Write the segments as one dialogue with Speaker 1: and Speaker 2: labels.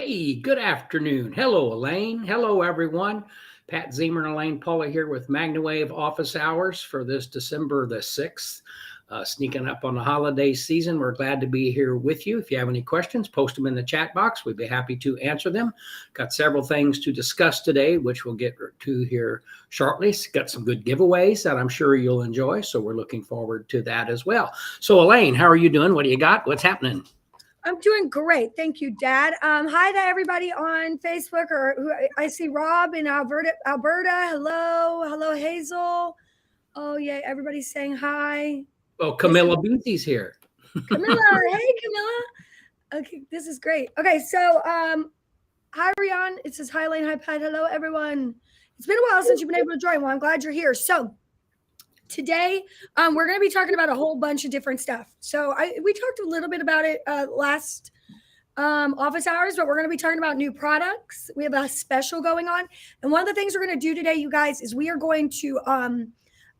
Speaker 1: Hey, good afternoon. Hello, Elaine. Hello, everyone. Pat Zemer and Elaine Paula here with MagnaWave office hours for this December the 6th. Sneaking up on the holiday season. We're glad to be here with you. If you have any questions, post them in the chat box. We'd be happy to answer them. Got several things to discuss today, which we'll get to here shortly. Got some good giveaways that I'm sure you'll enjoy. So we're looking forward to that as well. So Elaine, how are you doing? What do you got? What's happening?
Speaker 2: I'm doing great. Thank you, Dad. Hi to everybody on Facebook, or who I see Rob in Alberta. Hello, Hazel. Oh, yeah. Everybody's saying hi.
Speaker 1: Oh, Camilla Beatty's here.
Speaker 2: Camilla. Hey, Camilla. Okay, this is great. Okay, so hi, Rian. It says hi, Lane. Hi, Pat. Hello, everyone. It's been a while since you've been able to join. Well, I'm glad you're here. So today, we're going to be talking about a whole bunch of different stuff. So we talked a little bit about it last office hours, but we're going to be talking about new products. We have a special going on. And one of the things we're going to do today, you guys, is we are going to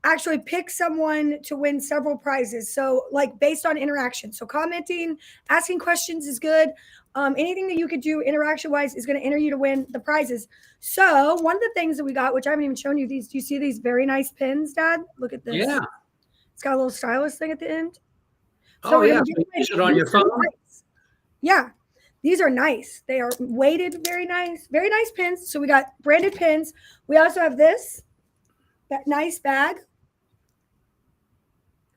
Speaker 2: actually pick someone to win several prizes. So like based on interaction. So commenting, asking questions is good. Anything that you could do interaction wise is going to enter you to win the prizes. So one of the things that we got, which I haven't even shown you these, do you see these very nice pins, Dad? Look at this.
Speaker 1: Yeah.
Speaker 2: It's got a little stylus thing at the end. So
Speaker 1: yeah. So you use it on your phone?
Speaker 2: Nice. Yeah. These are nice. They are weighted, very nice pins. So we got branded pins. We also have that nice bag.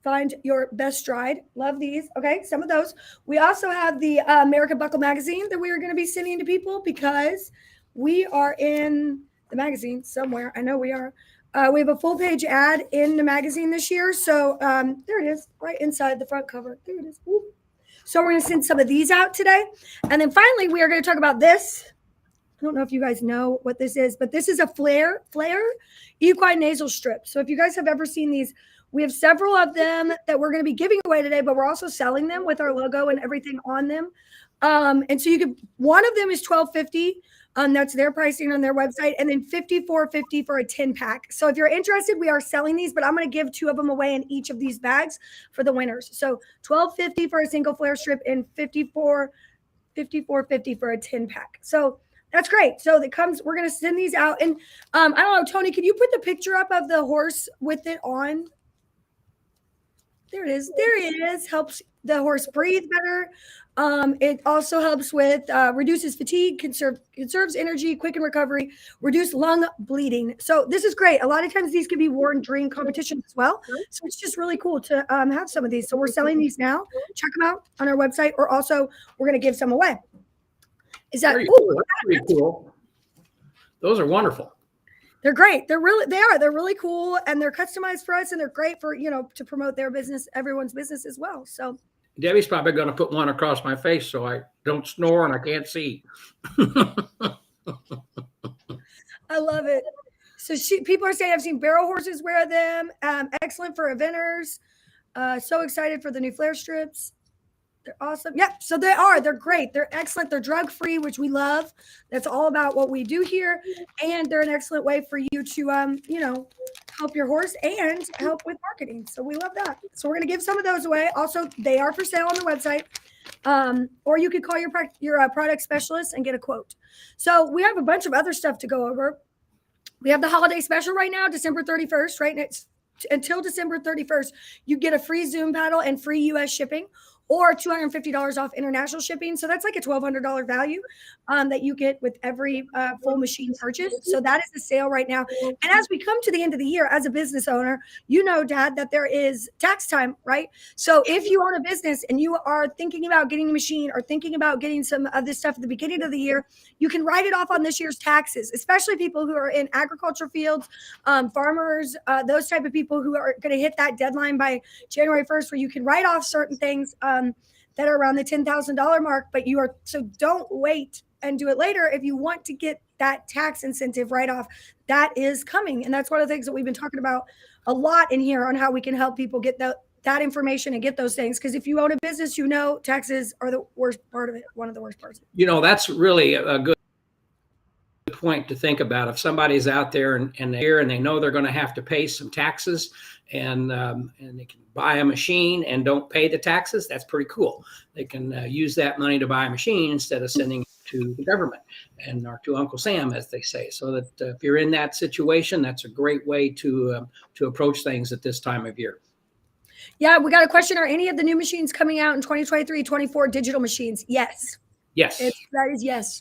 Speaker 2: Find your best stride. Love these. Okay, some of those. We also have the American Buckle magazine that we are going to be sending to people because we are in the magazine somewhere. I know we are. We have a full page ad in the magazine this year. So there it is, right inside the front cover. There it is. Woo. So we're going to send some of these out today. And then finally, we are going to talk about this. I don't know if you guys know what this is, but this is a Flare Equine Nasal Strip. So if you guys have ever seen these, we have several of them that we're going to be giving away today, but we're also selling them with our logo and everything on them. And so one of them is $12.50. That's their pricing on their website, and then $54.50 for a 10-pack. So if you're interested, we are selling these, but I'm going to give 2 of them away in each of these bags for the winners. So $12.50 for a single flare strip and $54.50 for a 10-pack. So that's great. So we're going to send these out. And I don't know, Tony, can you put the picture up of the horse with it on? There it is. There it is. Helps the horse breathe better. It also helps with reduces fatigue, conserves energy, quicken recovery, reduce lung bleeding. So this is great. A lot of times these can be worn during competitions as well. So it's just really cool to have some of these. So we're selling these now. Check them out on our website, or also we're going to give some away. Is that
Speaker 1: cool? That's pretty cool. Those are wonderful.
Speaker 2: They're great. They're really cool, and they're customized for us, and they're great for, to promote their business, everyone's business as well. So
Speaker 1: Debbie's probably going to put one across my face so I don't snore and I can't see.
Speaker 2: I love it. So people are saying I've seen barrel horses wear them. Excellent for eventers. So excited for the new flare strips. They're awesome. Yep. So they're great. They're excellent. They're drug-free, which we love. That's all about what we do here. And they're an excellent way for you to, help your horse and help with marketing. So we love that. So we're going to give some of those away. Also, they are for sale on the website. Or you could call your product specialist and get a quote. So we have a bunch of other stuff to go over. We have the holiday special right now, December 31st, right? And it's until December 31st, you get a free Zoom paddle and free U.S. shipping, or $250 off international shipping. So that's like a $1,200 value that you get with every full machine purchase. So that is the sale right now. And as we come to the end of the year, as a business owner, Dad, that there is tax time, right? So if you own a business and you are thinking about getting a machine or thinking about getting some of this stuff at the beginning of the year, you can write it off on this year's taxes, especially people who are in agriculture fields, farmers, those type of people who are going to hit that deadline by January 1st, where you can write off certain things that are around the $10,000 mark, so don't wait and do it later. If you want to get that tax incentive write-off, that is coming. And that's one of the things that we've been talking about a lot in here on how we can help people get that information and get those things. Because if you own a business, taxes are the worst part of it, one of the worst parts.
Speaker 1: That's really a good point to think about. If somebody's out there and they know they're going to have to pay some taxes, and they can buy a machine and don't pay the taxes, that's pretty cool. They can use that money to buy a machine instead of sending it to the government and or to Uncle Sam, as they say. So that if you're in that situation, that's a great way to approach things at this time of year.
Speaker 2: Yeah, we got a question. Are any of the new machines coming out in 2023, 24 digital machines? Yes.
Speaker 1: Yes.
Speaker 2: That is yes.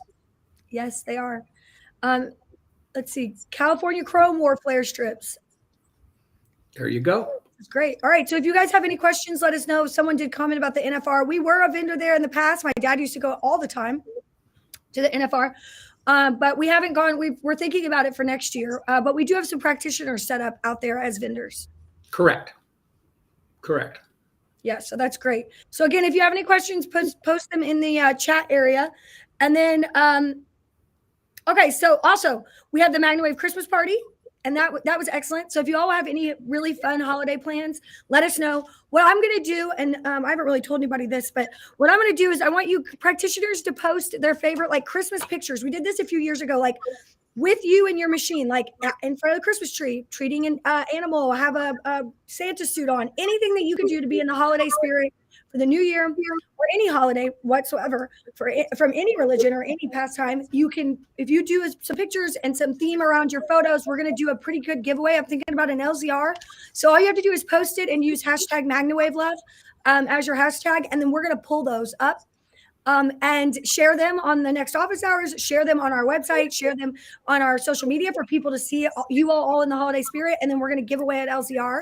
Speaker 2: Yes, they are. Let's see. California Chrome War flare strips.
Speaker 1: There you go.
Speaker 2: That's great. All right. So if you guys have any questions, let us know. Someone did comment about the NFR. We were a vendor there in the past. My dad used to go all the time to the NFR. But we haven't gone. We're thinking about it for next year. But we do have some practitioners set up out there as vendors.
Speaker 1: Correct.
Speaker 2: Yeah, so that's great. So again, if you have any questions, post them in the chat area. And then, okay, so also we have the MagnaWave Christmas party, and that was excellent. So if you all have any really fun holiday plans, let us know. What I'm going to do, and I haven't really told anybody this, but what I'm going to do is I want you practitioners to post their favorite like Christmas pictures. We did this a few years ago, like with you and your machine, like in front of the Christmas tree, treating an animal, have a Santa suit on, anything that you can do to be in the holiday spirit for the new year or any holiday whatsoever from any religion or any pastime. You can, if you do some pictures and some theme around your photos, we're going to do a pretty good giveaway. I'm thinking about an LZR. So all you have to do is post it and use hashtag MagnaWaveLove as your hashtag. And then we're going to pull those up. And share them on the next office hours, share them on our website, share them on our social media for people to see you all in the holiday spirit. And then we're going to give away at LZR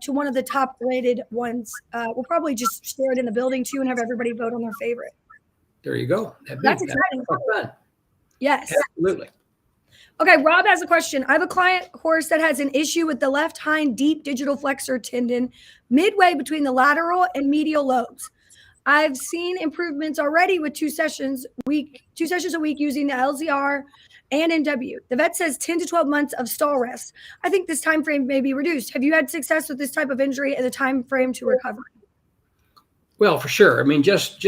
Speaker 2: to one of the top rated ones. We'll probably just share it in the building too and have everybody vote on their favorite.
Speaker 1: There you go.
Speaker 2: That's exciting.
Speaker 1: Fun.
Speaker 2: Yes.
Speaker 1: Absolutely.
Speaker 2: Okay, Rob has a question. I have a client horse that has an issue with the left hind deep digital flexor tendon midway between the lateral and medial lobes. I've seen improvements already with 2 sessions a week using the LZR and NW. The vet says 10 to 12 months of stall rest. I think this time frame may be reduced. Have you had success with this type of injury and the time frame to recovery?
Speaker 1: Well, for sure. I mean, just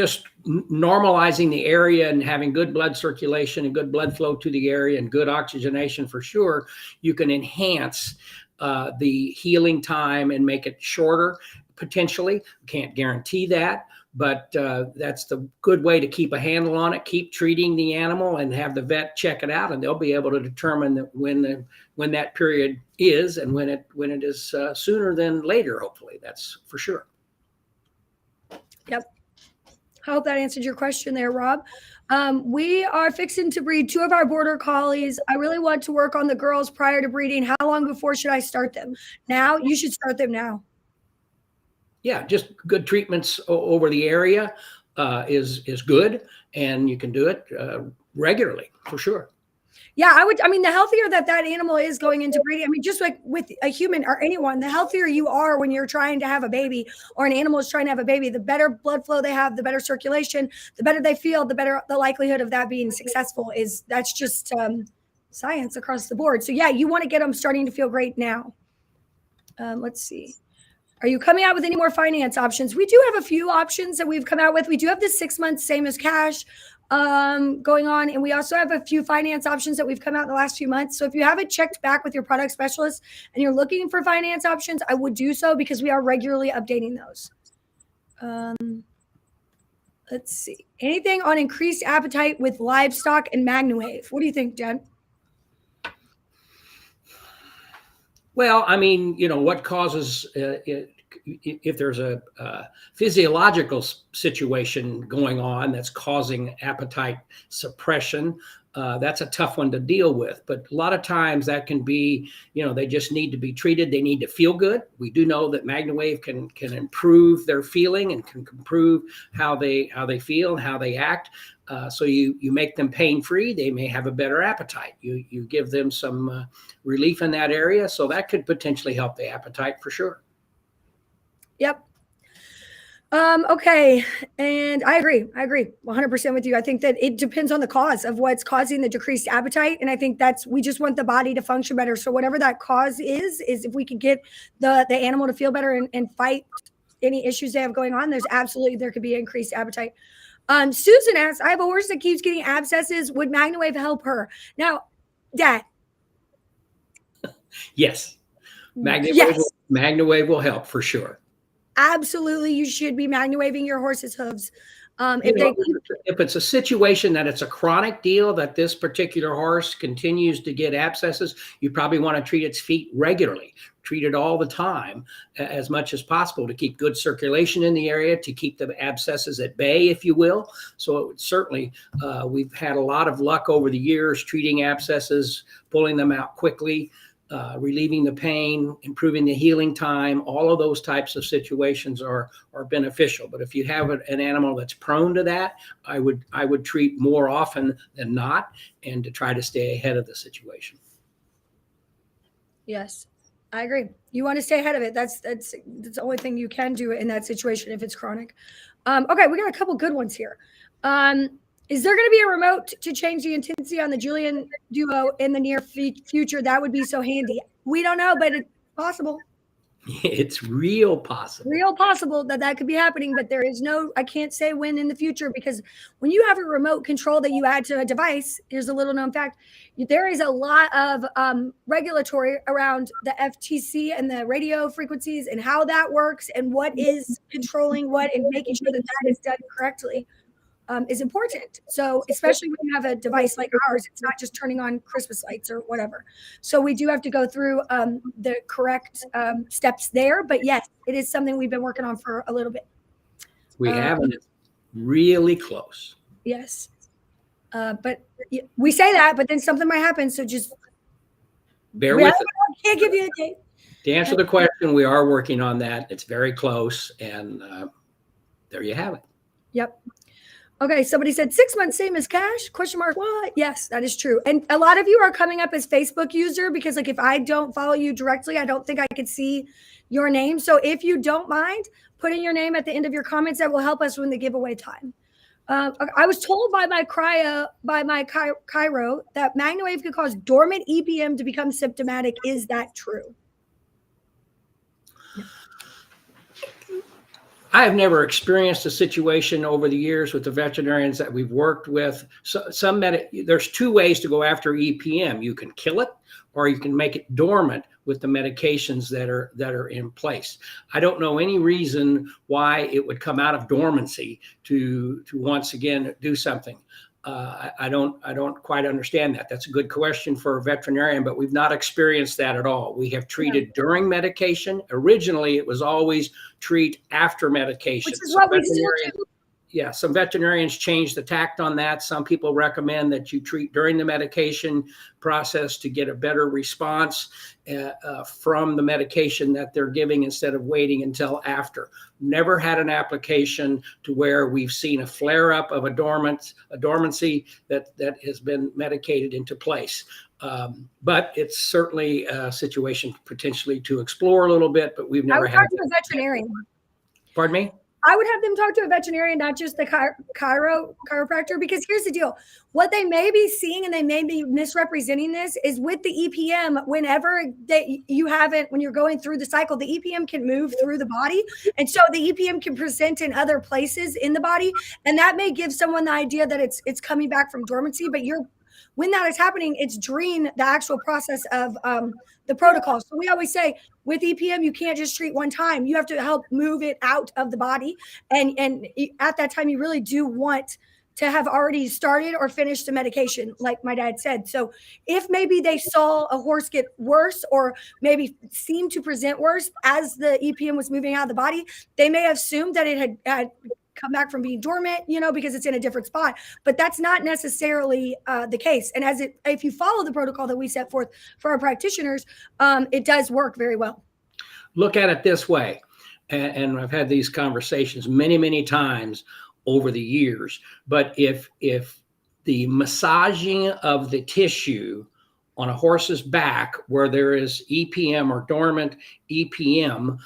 Speaker 1: normalizing the area and having good blood circulation and good blood flow to the area and good oxygenation, for sure, you can enhance the healing time and make it shorter, potentially. Can't guarantee that. But that's the good way to keep a handle on it, keep treating the animal and have the vet check it out, and they'll be able to determine that when that period is and when it is sooner than later, hopefully. That's for sure.
Speaker 2: Yep. I hope that answered your question there, Rob. We are fixing to breed 2 of our border collies. I really want to work on the girls prior to breeding. How long before should I start them? Now? You should start them now. Yeah,
Speaker 1: just good treatments over the area is good, and you can do it regularly for sure.
Speaker 2: Yeah, I mean, the healthier that animal is going into breeding, I mean, just like with a human or anyone, the healthier you are when you're trying to have a baby or an animal is trying to have a baby, the better blood flow they have, the better circulation, the better they feel, the better the likelihood of that being successful is. That's just science across the board. So yeah, you want to get them starting to feel great now. Let's see. Are you coming out with any more finance options? We do have a few options that we've come out with. We do have the 6 months, same as cash going on. And we also have a few finance options that we've come out in the last few months. So if you haven't checked back with your product specialist and you're looking for finance options, I would do so because we are regularly updating those. Let's see. Anything on increased appetite with livestock and MagnaWave? What do you think, Jen?
Speaker 1: Well, I mean, what causes if there's a physiological situation going on that's causing appetite suppression, that's a tough one to deal with. But a lot of times that can be, they just need to be treated. They need to feel good. We do know that MagnaWave can improve their feeling and can improve how they feel and how they act. So you make them pain-free, they may have a better appetite. You give them some relief in that area, so that could potentially help the appetite for sure.
Speaker 2: Yep. Okay. And I agree 100% with you. I think that it depends on the cause of what's causing the decreased appetite. And I think we just want the body to function better. So whatever that cause is if we can get the animal to feel better and fight any issues they have going on, there could be increased appetite. Susan asks, I have a horse that keeps getting abscesses. Would MagnaWave help her? Now, Dad.
Speaker 1: Yes. MagnaWave will help for sure.
Speaker 2: Absolutely. You should be MagnaWaving your horse's hooves.
Speaker 1: If it's a situation that it's a chronic deal, that this particular horse continues to get abscesses, you probably want to treat its feet regularly, treat it all the time as much as possible to keep good circulation in the area, to keep the abscesses at bay, if you will. So certainly we've had a lot of luck over the years treating abscesses, pulling them out quickly, relieving the pain, improving the healing time. All of those types of situations are beneficial. But if you have an animal that's prone to that, I would treat more often than not, and to try to stay ahead of the situation.
Speaker 2: Yes, I agree. You want to stay ahead of it. That's the only thing you can do in that situation if it's chronic. Okay, we got a couple good ones here. Is there going to be a remote to change the intensity on the Julian duo in the near future? That would be so handy. We don't know, but it's possible.
Speaker 1: It's real possible.
Speaker 2: Real possible that could be happening, but there is no, I can't say when in the future, because when you have a remote control that you add to a device, here's a little known fact, there is a lot of regulatory around the FTC and the radio frequencies and how that works and what is controlling what and making sure that that is done correctly. Is important. So especially when you have a device like ours, it's not just turning on Christmas lights or whatever. So we do have to go through the correct steps there. But yes, it is something we've been working on for a little bit.
Speaker 1: We haven't. It's really close.
Speaker 2: Yes. But we say that, but then something might happen. So just
Speaker 1: bear with it.
Speaker 2: I can't give you a date.
Speaker 1: To answer the question, we are working on that. It's very close. And there you have it.
Speaker 2: Yep. Okay, somebody said 6 months, same as cash? Question mark, what? Yes, that is true. And a lot of you are coming up as Facebook user because like if I don't follow you directly, I don't think I could see your name. So if you don't mind putting your name at the end of your comments, that will help us when the giveaway time. I was told by my chiro that MagnaWave could cause dormant EPM to become symptomatic. Is that true?
Speaker 1: I have never experienced a situation over the years with the veterinarians that we've worked with. So, there's two ways to go after EPM. You can kill it, or you can make it dormant with the medications that are in place. I don't know any reason why it would come out of dormancy to once again do something. I don't quite understand that. That's a good question for a veterinarian, but we've not experienced that at all. We have treated during medication. Originally, it was always treat after medication.
Speaker 2: Which is what we still do.
Speaker 1: Yeah, some veterinarians changed the tact on that. Some people recommend that you treat during the medication process to get a better response from the medication that they're giving instead of waiting until after. Never had an application to where we've seen a flare up of a dormancy that has been medicated into place. But it's certainly a situation potentially to explore a little bit, but we've never had.
Speaker 2: I would talk to a veterinarian.
Speaker 1: Pardon me?
Speaker 2: I would have them talk to a veterinarian, not just the chiropractor, because here's the deal. What they may be seeing, and they may be misrepresenting this, is with the EPM, whenever when you're going through the cycle, the EPM can move through the body. And so the EPM can present in other places in the body. And that may give someone the idea that it's coming back from dormancy, but when that is happening, it's during the actual process of the protocol. So we always say with EPM, you can't just treat one time. You have to help move it out of the body. And at that time, you really do want to have already started or finished the medication, like my dad said. So if maybe they saw a horse get worse or maybe seemed to present worse as the EPM was moving out of the body, they may have assumed that it had come back from being dormant, because it's in a different spot, but that's not necessarily the case. And if you follow the protocol that we set forth for our practitioners, it does work very well.
Speaker 1: Look at it this way. And I've had these conversations many, many times over the years, but if the massaging of the tissue on a horse's back where there is EPM or dormant EPM,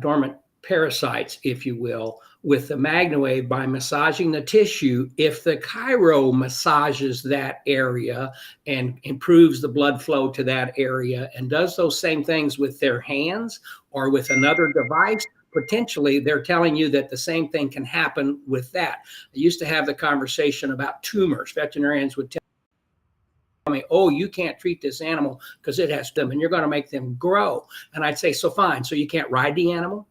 Speaker 1: dormant parasites, if you will, with the MagnaWave, by massaging the tissue, if the chiro massages that area and improves the blood flow to that area and does those same things with their hands or with another device, potentially they're telling you that the same thing can happen with that. I used to have the conversation about tumors. Veterinarians would tell me, oh, you can't treat this animal because it has them and you're going to make them grow. And I'd say, so fine. So you can't ride the animal?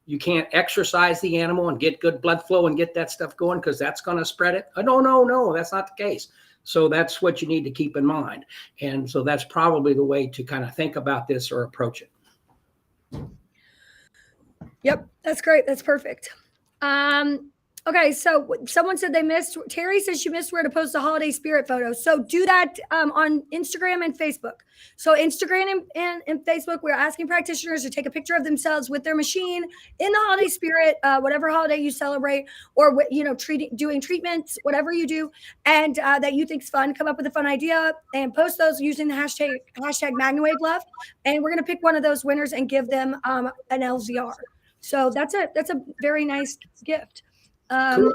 Speaker 1: you can't exercise the animal and get good blood flow and get that stuff going because that's going to spread it. No, that's not the case. So that's what you need to keep in mind. And so that's probably the way to kind of think about this or approach it.
Speaker 2: Yep, that's great. That's perfect. Okay, so someone said they missed, Terry says she missed where to post the holiday spirit photos. So do that on Instagram and Facebook. So Instagram and Facebook, we're asking practitioners to take a picture of themselves with their machine in the holiday spirit, whatever holiday you celebrate, or doing treatments, whatever you do, and that you think's fun. Come up with a fun idea and post those using the hashtag MagnaWave Love. And we're gonna pick one of those winners and give them an LZR. So that's a very nice gift.
Speaker 1: Cool.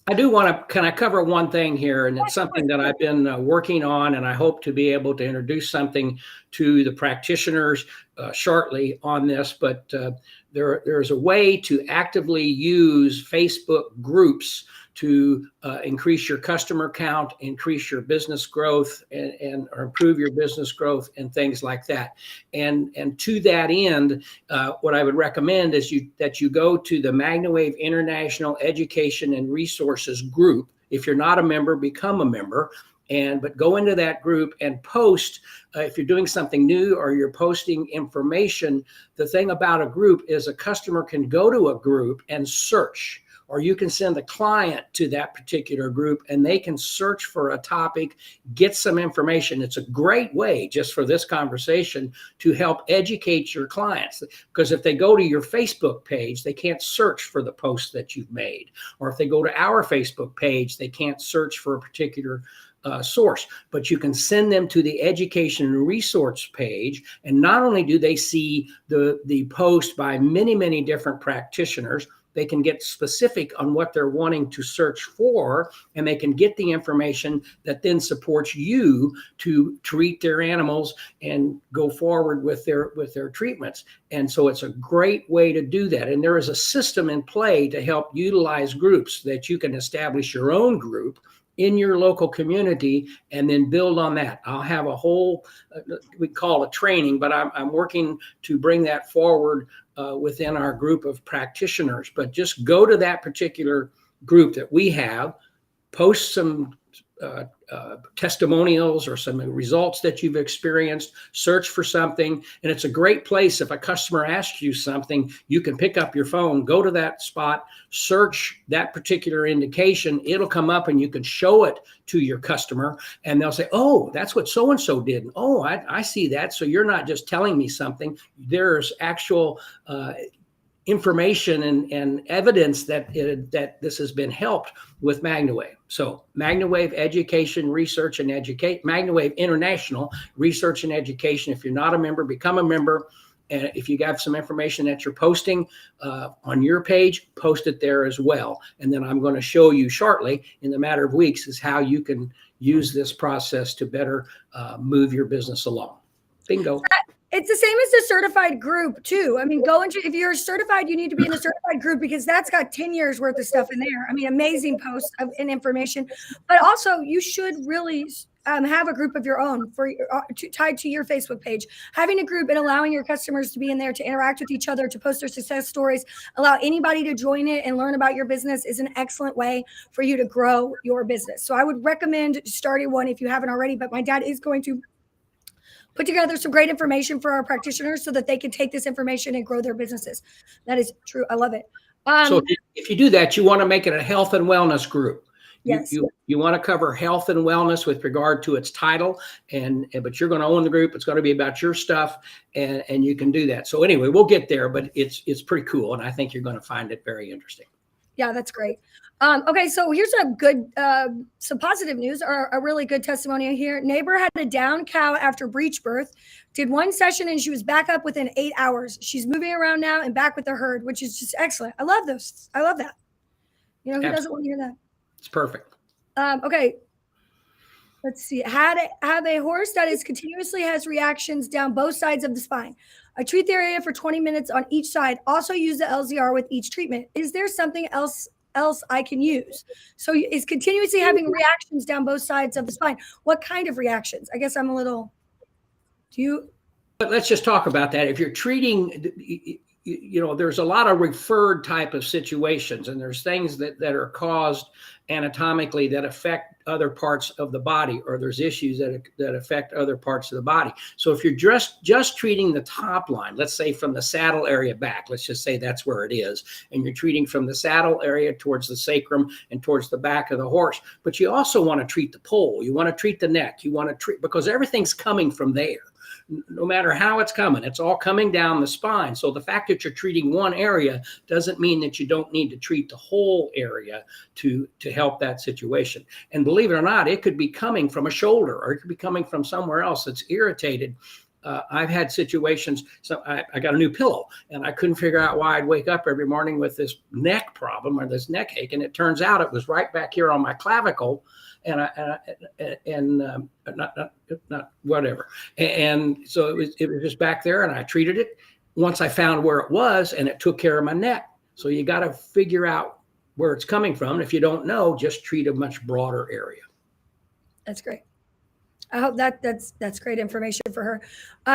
Speaker 1: I do want to kind of cover one thing here, and it's something that I've been working on, and I hope to be able to introduce something to the practitioners shortly on this. But there's a way to actively use Facebook groups to increase your customer count, increase your business growth, or improve your business growth and things like that. And to that end, what I would recommend is that you go to the MagnaWave International Education and Resources group. If you're not a member, become a member. But go into that group and post if you're doing something new or you're posting information. The thing about a group is a customer can go to a group and search, or you can send a client to that particular group and they can search for a topic, get some information. It's a great way, just for this conversation, to help educate your clients. Because if they go to your Facebook page, they can't search for the post that you've made. Or if they go to our Facebook page, they can't search for a particular source. But you can send them to the education and resource page, and not only do they see the post by many, many different practitioners, they can get specific on what they're wanting to search for, and they can get the information that then supports you to treat their animals and go forward with their treatments. And so it's a great way to do that. And there is a system in play to help utilize groups that you can establish your own group in your local community and then build on that. I'll have a whole, we call it training, but I'm working to bring that forward within our group of practitioners. But just go to that particular group that we have, post some testimonials or some results that you've experienced, search for something. And it's a great place. If a customer asks you something, you can pick up your phone, go to that spot, search that particular indication. It'll come up and you can show it to your customer and they'll say, oh, that's what so-and-so did. Oh, I see that. So you're not just telling me something. There's actual information and evidence that this has been helped with MagnaWave. So MagnaWave Education, Research, and Educate, MagnaWave International Research and Education. If you're not a member, become a member. And if you got some information that you're posting on your page, post it there as well. And then I'm going to show you shortly, in the matter of weeks, is how you can use this process to better move your business along. Bingo.
Speaker 2: It's the same as the certified group too. I mean, if you're certified, you need to be in the certified group because that's got 10 years worth of stuff in there. I mean, amazing posts and information, but also you should really have a group of your own tied to your Facebook page. Having a group and allowing your customers to be in there, to interact with each other, to post their success stories, allow anybody to join it and learn about your business is an excellent way for you to grow your business. So I would recommend starting one if you haven't already, but my dad is going to put together some great information for our practitioners so that they can take this information and grow their businesses. That is true. I love it.
Speaker 1: So if you do that, you want to make it a health and wellness group.
Speaker 2: Yes.
Speaker 1: You want to cover health and wellness with regard to its title, but you're going to own the group. It's going to be about your stuff, and you can do that. So anyway, we'll get there, but it's pretty cool, and I think you're going to find it very interesting.
Speaker 2: Yeah, that's great. Okay, so here's some positive news, or a really good testimonial here. Neighbor had a down cow after breech birth, did one session, and she was back up within 8 hours. She's moving around now and back with the herd, which is just excellent. I love those. I love that. You know, who doesn't want to hear that?
Speaker 1: It's perfect.
Speaker 2: Okay. Let's see. Have a horse that is continuously has reactions down both sides of the spine. I treat the area for 20 minutes on each side. Also use the LZR with each treatment. Is there something else I can use? So is continuously having reactions down both sides of the spine. What kind of reactions? I guess I'm a little,
Speaker 1: But let's just talk about that. If you're treating, there's a lot of referred type of situations, and there's things that are caused anatomically that affect other parts of the body, or there's issues that affect other parts of the body. So if you're just treating the top line, let's say from the saddle area back, let's just say that's where it is, and you're treating from the saddle area towards the sacrum and towards the back of the horse, but you also want to treat the pole, you want to treat the neck, you want to treat, because everything's coming from there. No matter how it's coming, it's all coming down the spine. So the fact that you're treating one area doesn't mean that you don't need to treat the whole area to help that situation. And believe it or not, it could be coming from a shoulder, or it could be coming from somewhere else that's irritated. I've had situations, so I got a new pillow, and I couldn't figure out why I'd wake up every morning with this neck problem or this neck ache. And it turns out it was right back here on my clavicle. And not whatever. And so it was just back there, and I treated it once I found where it was, and it took care of my neck. So you got to figure out where it's coming from. And if you don't know, just treat a much broader area.
Speaker 2: That's great. I hope that's great information for her.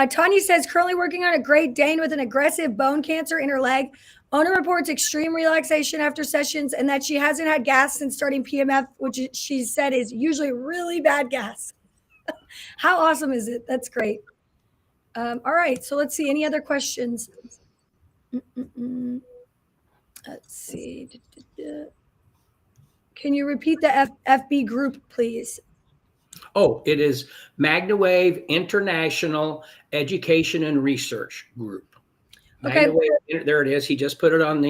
Speaker 2: Tanya says, currently working on a Great Dane with an aggressive bone cancer in her leg. Owner reports extreme relaxation after sessions, and that she hasn't had gas since starting PMF, which she said is usually really bad gas. How awesome is it? That's great. All right, so let's see. Any other questions? Let's see. Can you repeat the FB group, please?
Speaker 1: Oh, it is MagnaWave International Education and Research Group.
Speaker 2: Okay.
Speaker 1: MagnaWave, there it is. He just put it on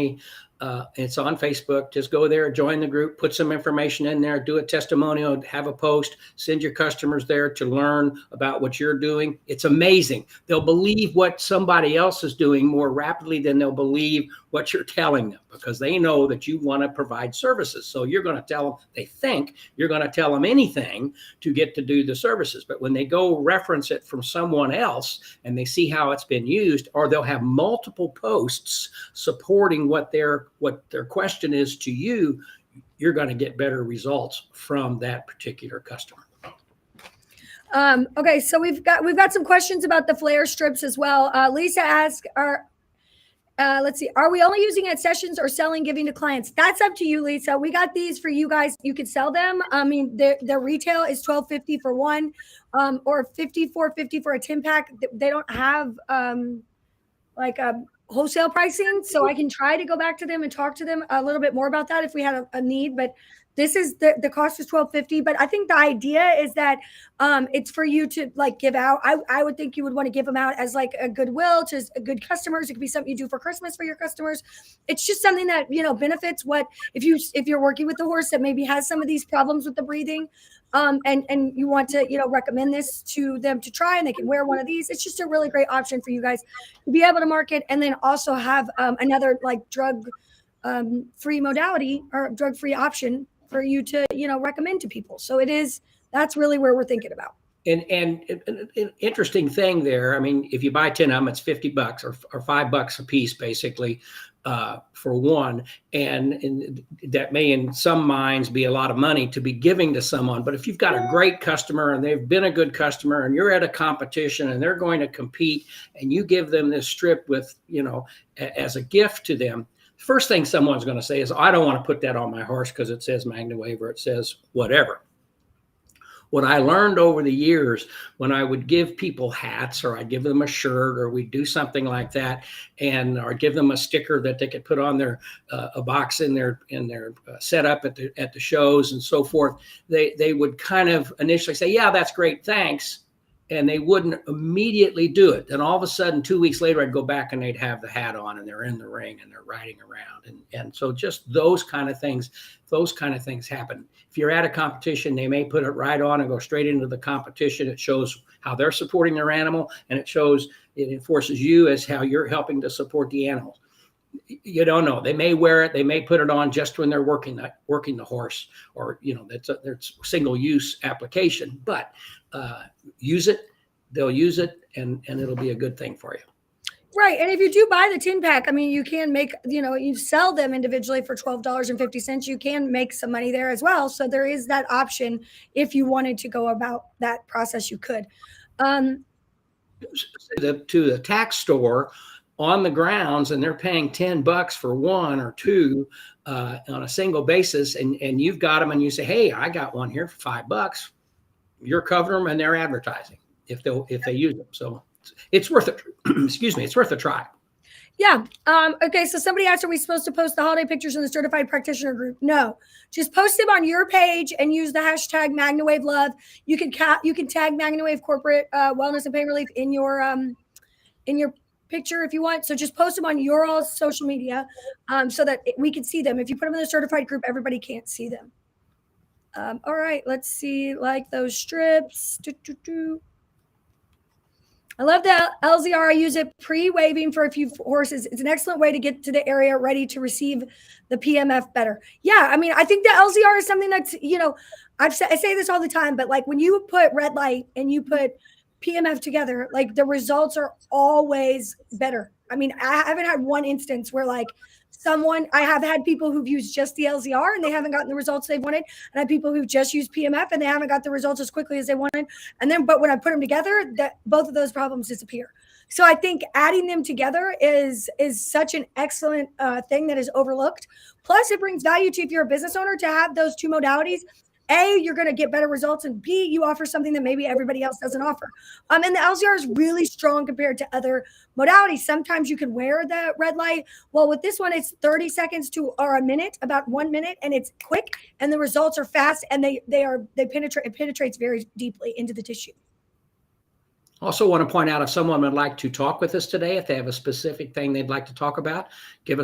Speaker 1: it's on Facebook. Just go there, join the group, put some information in there, do a testimonial, have a post, send your customers there to learn about what you're doing. It's amazing. They'll believe what somebody else is doing more rapidly than they'll believe what you're telling them, because they know that you want to provide services. So you're going to tell them, they think you're going to tell them anything to get to do the services. But when they go reference it from someone else and they see how it's been used, or they'll have multiple posts supporting what their question is to you, you're going to get better results from that particular customer.
Speaker 2: Okay, so we've got some questions about the flare strips as well. Lisa asked, let's see, are we only using at sessions or selling, giving to clients? That's up to you, Lisa. We got these for you guys. You could sell them. I mean, their retail is $12.50 for one, or $54.50 for a 10-pack. They don't have like a wholesale pricing, so I can try to go back to them and talk to them a little bit more about that if we had a need. But this is the cost is $12.50. But I think the idea is that it's for you to like give out. I would think you would want to give them out as like a goodwill to good customers. It could be something you do for Christmas for your customers. It's just something that, you know, benefits what if you're working with the horse that maybe has some of these problems with the breathing, and you want to, you know, recommend this to them to try, and they can wear one of these. It's just a really great option for you guys to be able to market, and then also have another like drug free modality or drug free option for you to, you know, recommend to people. So that's really where we're thinking about.
Speaker 1: And an interesting thing there. I mean, if you buy 10 of them, it's $50 or $5 a piece, basically, for one. And that may, in some minds, be a lot of money to be giving to someone. But if you've got a great customer and they've been a good customer, and you're at a competition and they're going to compete, and you give them this strip with, you know, as a gift to them, first thing someone's going to say is, I don't want to put that on my horse because it says MagnaWave or it says whatever. What I learned over the years, when I would give people hats, or I'd give them a shirt, or we'd do something like that, or give them a sticker that they could put on their a box in their setup at the shows and so forth, they would kind of initially say, yeah, that's great, thanks. And they wouldn't immediately do it. Then all of a sudden, 2 weeks later, I'd go back and they'd have the hat on and they're in the ring and they're riding around. And so just those kind of things happen. If you're at a competition, they may put it right on and go straight into the competition. It shows how they're supporting their animal, and it enforces you as how you're helping to support the animal. You don't know. They may wear it. They may put it on just when they're working the horse, or, you know, that's single use application, but use it, they'll use it, and it'll be a good thing for you.
Speaker 2: Right. And if you do buy the 10-pack, I mean, you can make, you know, you sell them individually for $12.50. You can make some money there as well. So there is that option. If you wanted to go about that process, you could.
Speaker 1: To the tax store, on the grounds and they're paying $10 for one or two on a single basis, and you've got them and you say, hey, I got one here for $5, you're covering them and they're advertising if they use them. So it's worth it. Excuse me, it's worth a try.
Speaker 2: Yeah. Okay. So somebody asked, are we supposed to post the holiday pictures in the certified practitioner group? No, just post them on your page and use the hashtag MagnaWave Love. You can tag MagnaWave Corporate Wellness and Pain Relief in your picture if you want. So just post them on your all social media so that we can see them. If you put them in the certified group, everybody can't see them. All right. Let's see. Like those strips. I love the LZR. I use it pre-waving for a few horses. It's an excellent way to get to the area ready to receive the PMF better. Yeah, I mean, I think the LZR is something that's, I say this all the time, but like when you put red light and you put PMF together, like the results are always better. I mean, I haven't had one instance where like I have had people who've used just the LZR and they haven't gotten the results they wanted. And I have people who've just used PMF and they haven't got the results as quickly as they wanted. But when I put them together, both of those problems disappear. So I think adding them together is such an excellent thing that is overlooked. Plus, it brings value to, if you're a business owner, to have those two modalities. A, you're going to get better results, and B, you offer something that maybe everybody else doesn't offer. And the LZR is really strong compared to other modalities. Sometimes you can wear the red light. Well, with this one, it's 30 seconds or a minute, about 1 minute, and it's quick, and the results are fast, and it penetrates very deeply into the tissue.
Speaker 1: Also want to point out, if someone would like to talk with us today, if they have a specific thing they'd like to talk about, give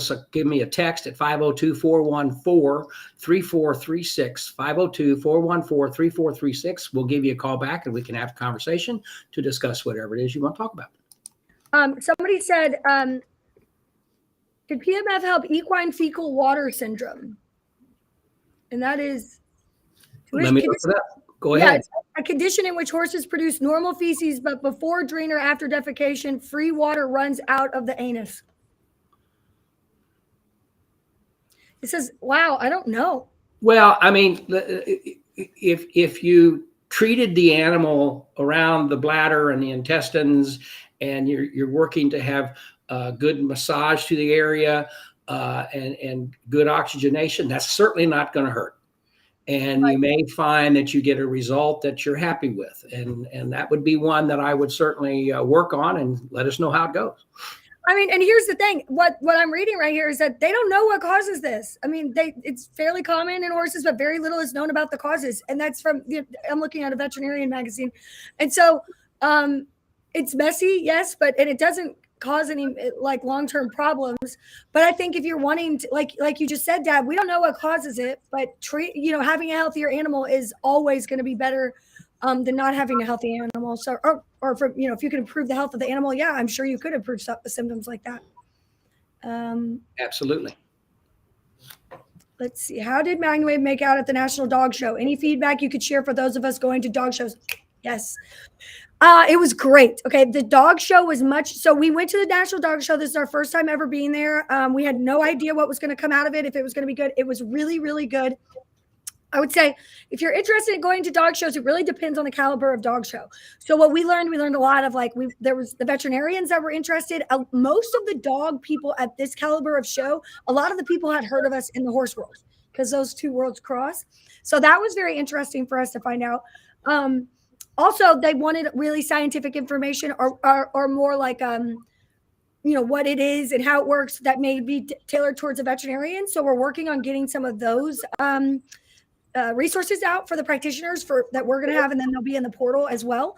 Speaker 1: me a text at 502-414-3436, 502-414-3436. We'll give you a call back and we can have a conversation to discuss whatever it is you want to talk about.
Speaker 2: Somebody said, did PMF help equine fecal water syndrome? And that is...
Speaker 1: Let me look it up. Go ahead.
Speaker 2: It's a condition in which horses produce normal feces, but before, during, or after defecation, free water runs out of the anus. It says, wow, I don't know.
Speaker 1: Well, I mean, if you treated the animal around the bladder and the intestines, and you're working to have good massage to the area and good oxygenation, that's certainly not going to hurt. And you may find that you get a result that you're happy with. And that would be one that I would certainly work on, and let us know how it goes.
Speaker 2: I mean, and here's the thing. What I'm reading right here is that they don't know what causes this. I mean, it's fairly common in horses, but very little is known about the causes. And that's I'm looking at a veterinarian magazine. And so it's messy, yes, and it doesn't cause any like long-term problems. But I think if you're wanting to, like you just said, Dad, we don't know what causes it, but having a healthier animal is always going to be better than not having a healthy animal. So, or for, if you can improve the health of the animal, yeah, I'm sure you could improve symptoms like that.
Speaker 1: Absolutely.
Speaker 2: Let's see. How did MagnaWave make out at the National Dog Show? Any feedback you could share for those of us going to dog shows? Yes. It was great. Okay. The dog show was so we went to the National Dog Show. This is our first time ever being there. We had no idea what was going to come out of it, if it was going to be good. It was really, really good. I would say if you're interested in going to dog shows, it really depends on the caliber of dog show. So what we learned a lot of, there was the veterinarians that were interested. Most of the dog people at this caliber of show, a lot of the people had heard of us in the horse world because those two worlds cross. So that was very interesting for us to find out. Also, they wanted really scientific information or more like, what it is and how it works that may be tailored towards a veterinarian. So we're working on getting some of those resources out for the practitioners that we're going to have, and then they'll be in the portal as well.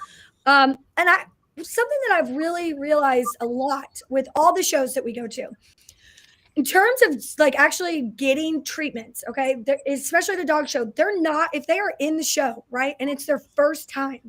Speaker 2: And something that I've really realized a lot with all the shows that we go to, in terms of actually getting treatments, okay, especially the dog show, if they are in the show, right, and it's their first time,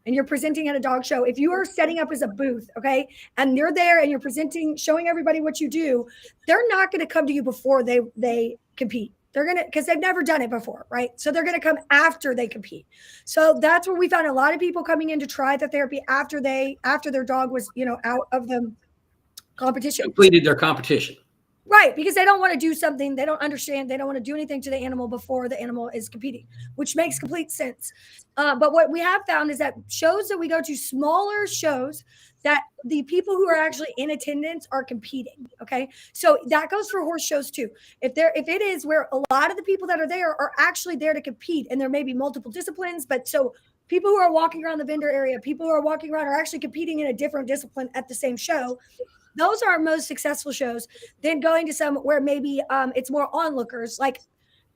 Speaker 2: and you're presenting at a dog show, if you are setting up as a booth, okay, and you're there and you're presenting, showing everybody what you do, they're not going to come to you before they compete. They're going to, because they've never done it before, right? So they're going to come after they compete. So that's where we found a lot of people coming in to try the therapy after their dog was, out of the competition.
Speaker 1: Completed their competition.
Speaker 2: Right, because they don't want to do something they don't understand. They don't want to do anything to the animal before the animal is competing, which makes complete sense. But what we have found is that shows that we go to, smaller shows that the people who are actually in attendance are competing. Okay. So that goes for horse shows too. If it is where a lot of the people that are there are actually there to compete, and there may be multiple disciplines, but so people who are walking around the vendor area, people who are walking around are actually competing in a different discipline at the same show. Those are our most successful shows. Then going to some where maybe it's more onlookers, like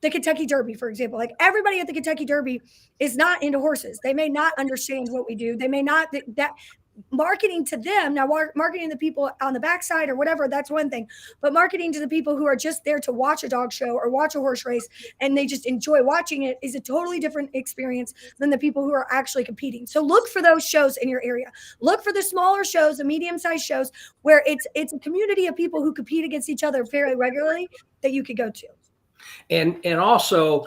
Speaker 2: the Kentucky Derby, for example. Like everybody at the Kentucky Derby is not into horses. They may not understand what we do. They may not that marketing to them. Now, marketing to the people on the backside or whatever, that's one thing. But marketing to the people who are just there to watch a dog show or watch a horse race and they just enjoy watching it is a totally different experience than the people who are actually competing. So look for those shows in your area. Look for the smaller shows, the medium-sized shows where it's a community of people who compete against each other fairly regularly that you could go to.
Speaker 1: And also,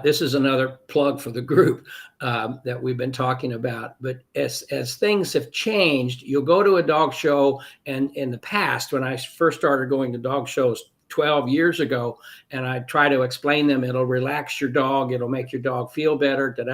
Speaker 1: this is another plug for the group that we've been talking about. But as things have changed, you'll go to a dog show, and in the past, when I first started going to dog shows 12 years ago, and I try to explain them, it'll relax your dog, it'll make your dog feel better, and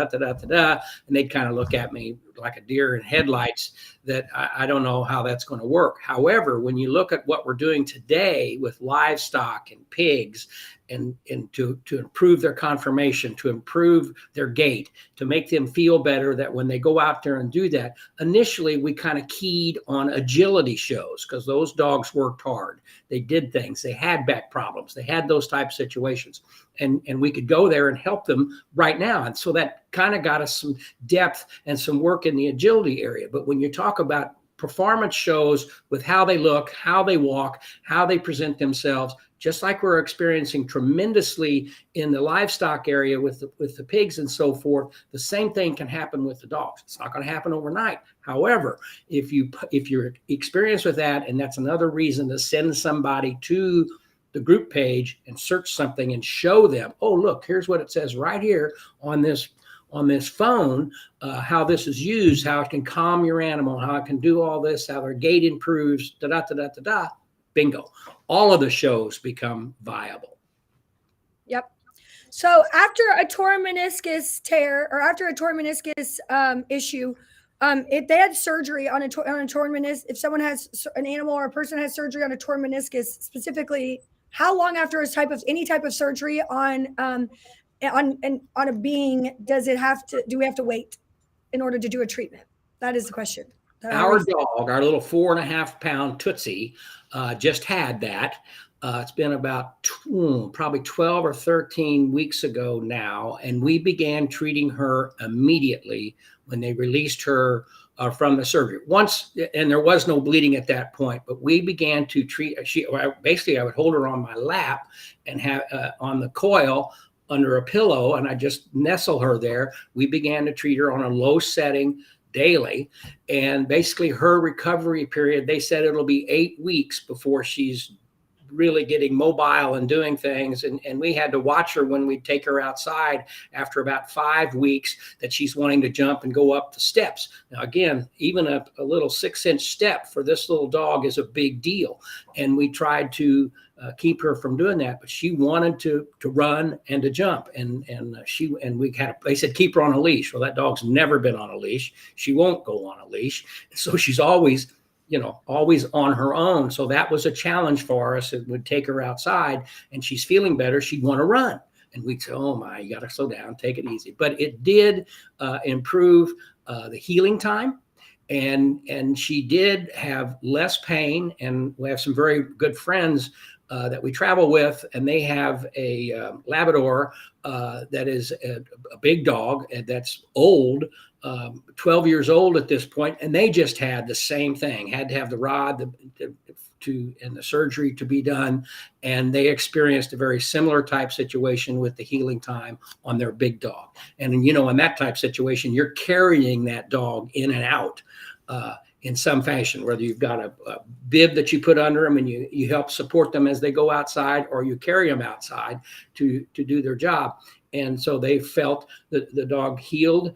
Speaker 1: they'd kind of look at me like a deer in headlights that I don't know how that's going to work. However, when you look at what we're doing today with livestock and pigs, and to improve their conformation, to improve their gait, to make them feel better, that when they go out there and do that, initially we kind of keyed on agility shows because those dogs worked hard. They did things. They had back problems. They had those type situations. And we could go there and help them right now. And so that kind of got us some depth and some work in the agility area. But when you talk about performance shows with how they look, how they walk, how they present themselves, just like we're experiencing tremendously in the livestock area with the pigs and so forth, the same thing can happen with the dogs. It's not going to happen overnight. However, if you're experienced with that, and that's another reason to send somebody to the group page and search something and show them, oh, look, here's what it says right here on this phone, how this is used, how it can calm your animal, how it can do all this, how their gait improves, bingo. All of the shows become viable.
Speaker 2: Yep. So after a torn meniscus tear or after a torn meniscus issue, if they had surgery on a torn meniscus, if someone has an animal or a person has surgery on a torn meniscus specifically, how long after any type of surgery on a being do we have to wait in order to do a treatment? That is the question.
Speaker 1: Our dog, our little 4.5-pound Tootsie, just had that. It's been about probably 12 or 13 weeks ago now, and we began treating her immediately when they released her from the surgery. And there was no bleeding at that point, but we began to treat. I would hold her on my lap and have on the coil under a pillow, and I just nestle her there. We began to treat her on a low setting daily, and basically her recovery period, they said it'll be 8 weeks before she's really getting mobile and doing things. And we had to watch her when we take her outside after about 5 weeks that she's wanting to jump and go up the steps. Now, again, even a little 6-inch step for this little dog is a big deal. And we tried to keep her from doing that, but she wanted to run and to jump. They said, keep her on a leash. Well, that dog's never been on a leash. She won't go on a leash. So she's always on her own. So that was a challenge for us. It would take her outside and she's feeling better. She'd want to run. And we'd say, oh my, you got to slow down, take it easy. But it did improve the healing time. And she did have less pain. And we have some very good friends that we travel with, and they have a Labrador that is a big dog and that's old, 12 years old at this point, and they just had the same thing, had to have the rod and the surgery to be done, and they experienced a very similar type situation with the healing time on their big dog. And in that type situation, you're carrying that dog in and out in some fashion, whether you've got a bib that you put under them and you help support them as they go outside, or you carry them outside to do their job. And so they felt that the dog healed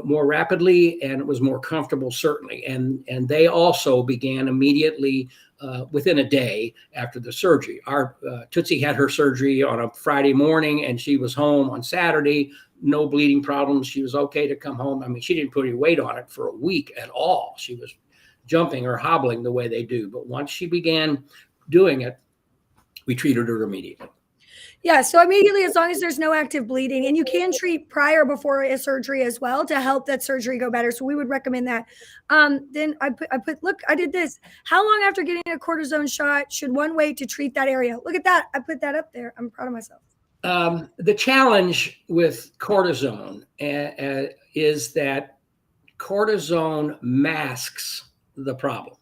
Speaker 1: more rapidly, and it was more comfortable, certainly. And they also began immediately within a day after the surgery. Our Tootsie had her surgery on a Friday morning, and she was home on Saturday. No bleeding problems. She was okay to come home. I mean, she didn't put any weight on it for a week at all. She was jumping or hobbling the way they do. But once she began doing it, we treated her immediately.
Speaker 2: Yeah, so immediately, as long as there's no active bleeding, and you can treat prior before a surgery as well to help that surgery go better. So we would recommend that. Then I put, look, I did this. How long after getting a cortisone shot should one wait to treat that area? Look at that. I put that up there. I'm proud of myself.
Speaker 1: The challenge with cortisone is that cortisone masks the problem.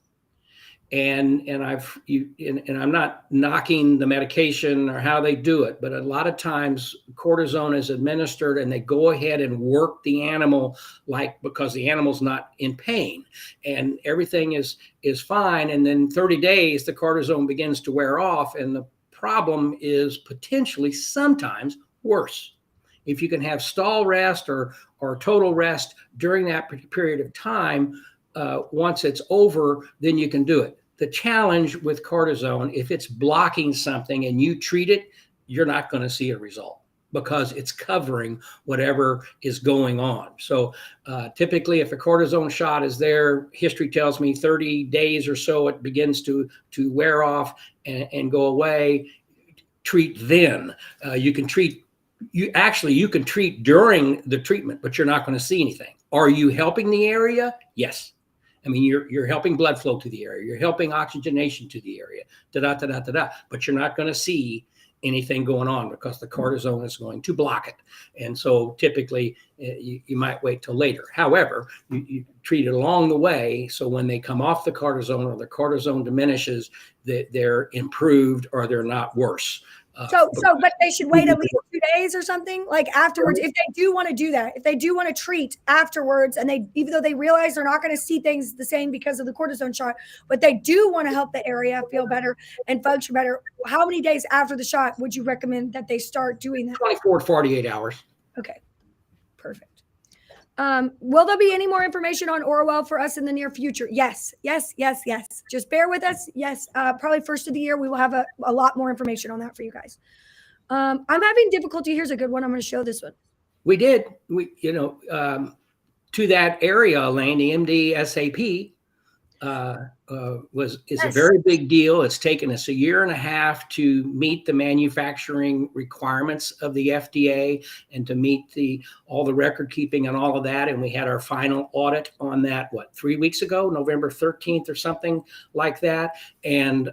Speaker 1: And I'm not knocking the medication or how they do it, but a lot of times cortisone is administered and they go ahead and work the animal because the animal's not in pain and everything is fine. And then 30 days, the cortisone begins to wear off and the problem is potentially sometimes worse. If you can have stall rest or total rest during that period of time, once it's over, then you can do it. The challenge with cortisone, if it's blocking something and you treat it, you're not going to see a result because it's covering whatever is going on. So typically, if a cortisone shot is there, history tells me 30 days or so, it begins to wear off and go away. Treat then. You can treat during the treatment, but you're not going to see anything. Are you helping the area? Yes. I mean, you're helping blood flow to the area. You're helping oxygenation to the area, but you're not going to see anything going on because the cortisone is going to block it. And so typically you might wait till later. However, you treat it along the way. So when they come off the cortisone or the cortisone diminishes, they're improved or they're not worse.
Speaker 2: But they should wait at least 2 days or something like afterwards. If they do want to do that, if they do want to treat afterwards, and even though they realize they're not going to see things the same because of the cortisone shot, but they do want to help the area feel better and function better, how many days after the shot would you recommend that they start doing that?
Speaker 1: 24 to 48 hours.
Speaker 2: Okay, perfect. Will there be any more information on Orwell for us in the near future? Yes. Just bear with us. Yes. Probably first of the year, we will have a lot more information on that for you guys. I'm having difficulty. Here's a good one. I'm going to show this one.
Speaker 1: We did. To that area, Elaine, the MD-SAP is a very big deal. It's taken us a year and a half to meet the manufacturing requirements of the FDA and to meet all the record keeping and all of that. And we had our final audit on that, 3 weeks ago, November 13th or something like that. And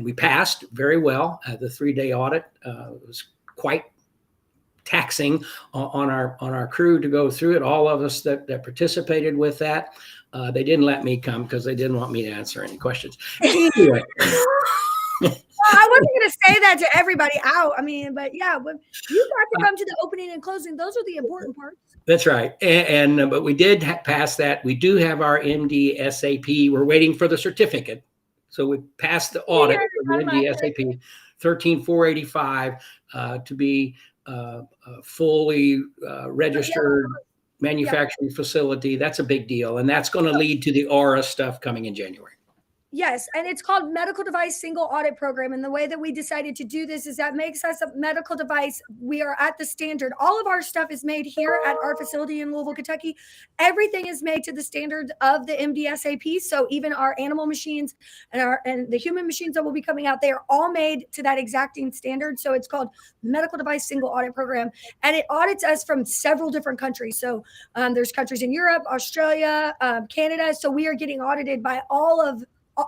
Speaker 1: we passed very well. The 3-day audit was quite taxing on our crew to go through it. All of us that participated with that. They didn't let me come because they didn't want me to answer any questions. Anyway.
Speaker 2: I wasn't going to say that to everybody out. I mean, but yeah, when you got to come to the opening and closing. Those are the important parts.
Speaker 1: That's right. But we did pass that. We do have our MD-SAP. We're waiting for the certificate. So we passed the audit for the MD-SAP 13485 to be fully registered manufacturing facility. That's a big deal. And that's going to lead to the AURA stuff coming in January.
Speaker 2: Yes, and it's called Medical Device Single Audit Program. And the way that we decided to do this is that makes us a medical device. We are at the standard. All of our stuff is made here at our facility in Louisville, Kentucky. Everything is made to the standard of the MD-SAP. So even our animal machines and the human machines that will be coming out, they are all made to that exacting standard. So it's called Medical Device Single Audit Program. And it audits us from several different countries. So there's countries in Europe, Australia, Canada. So we are getting audited by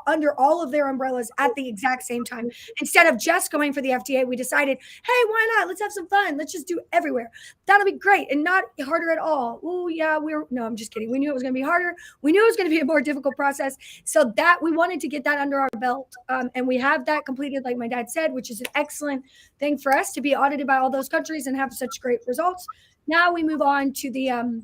Speaker 2: under all of their umbrellas at the exact same time. Instead of just going for the FDA, we decided, hey, why not? Let's have some fun. Let's just do everywhere. That'll be great and not harder at all. Oh yeah, no, I'm just kidding. We knew it was going to be harder. We knew it was going to be a more difficult process. So that we wanted to get that under our belt. And we have that completed, like my dad said, which is an excellent thing for us to be audited by all those countries and have such great results. Now we move on to the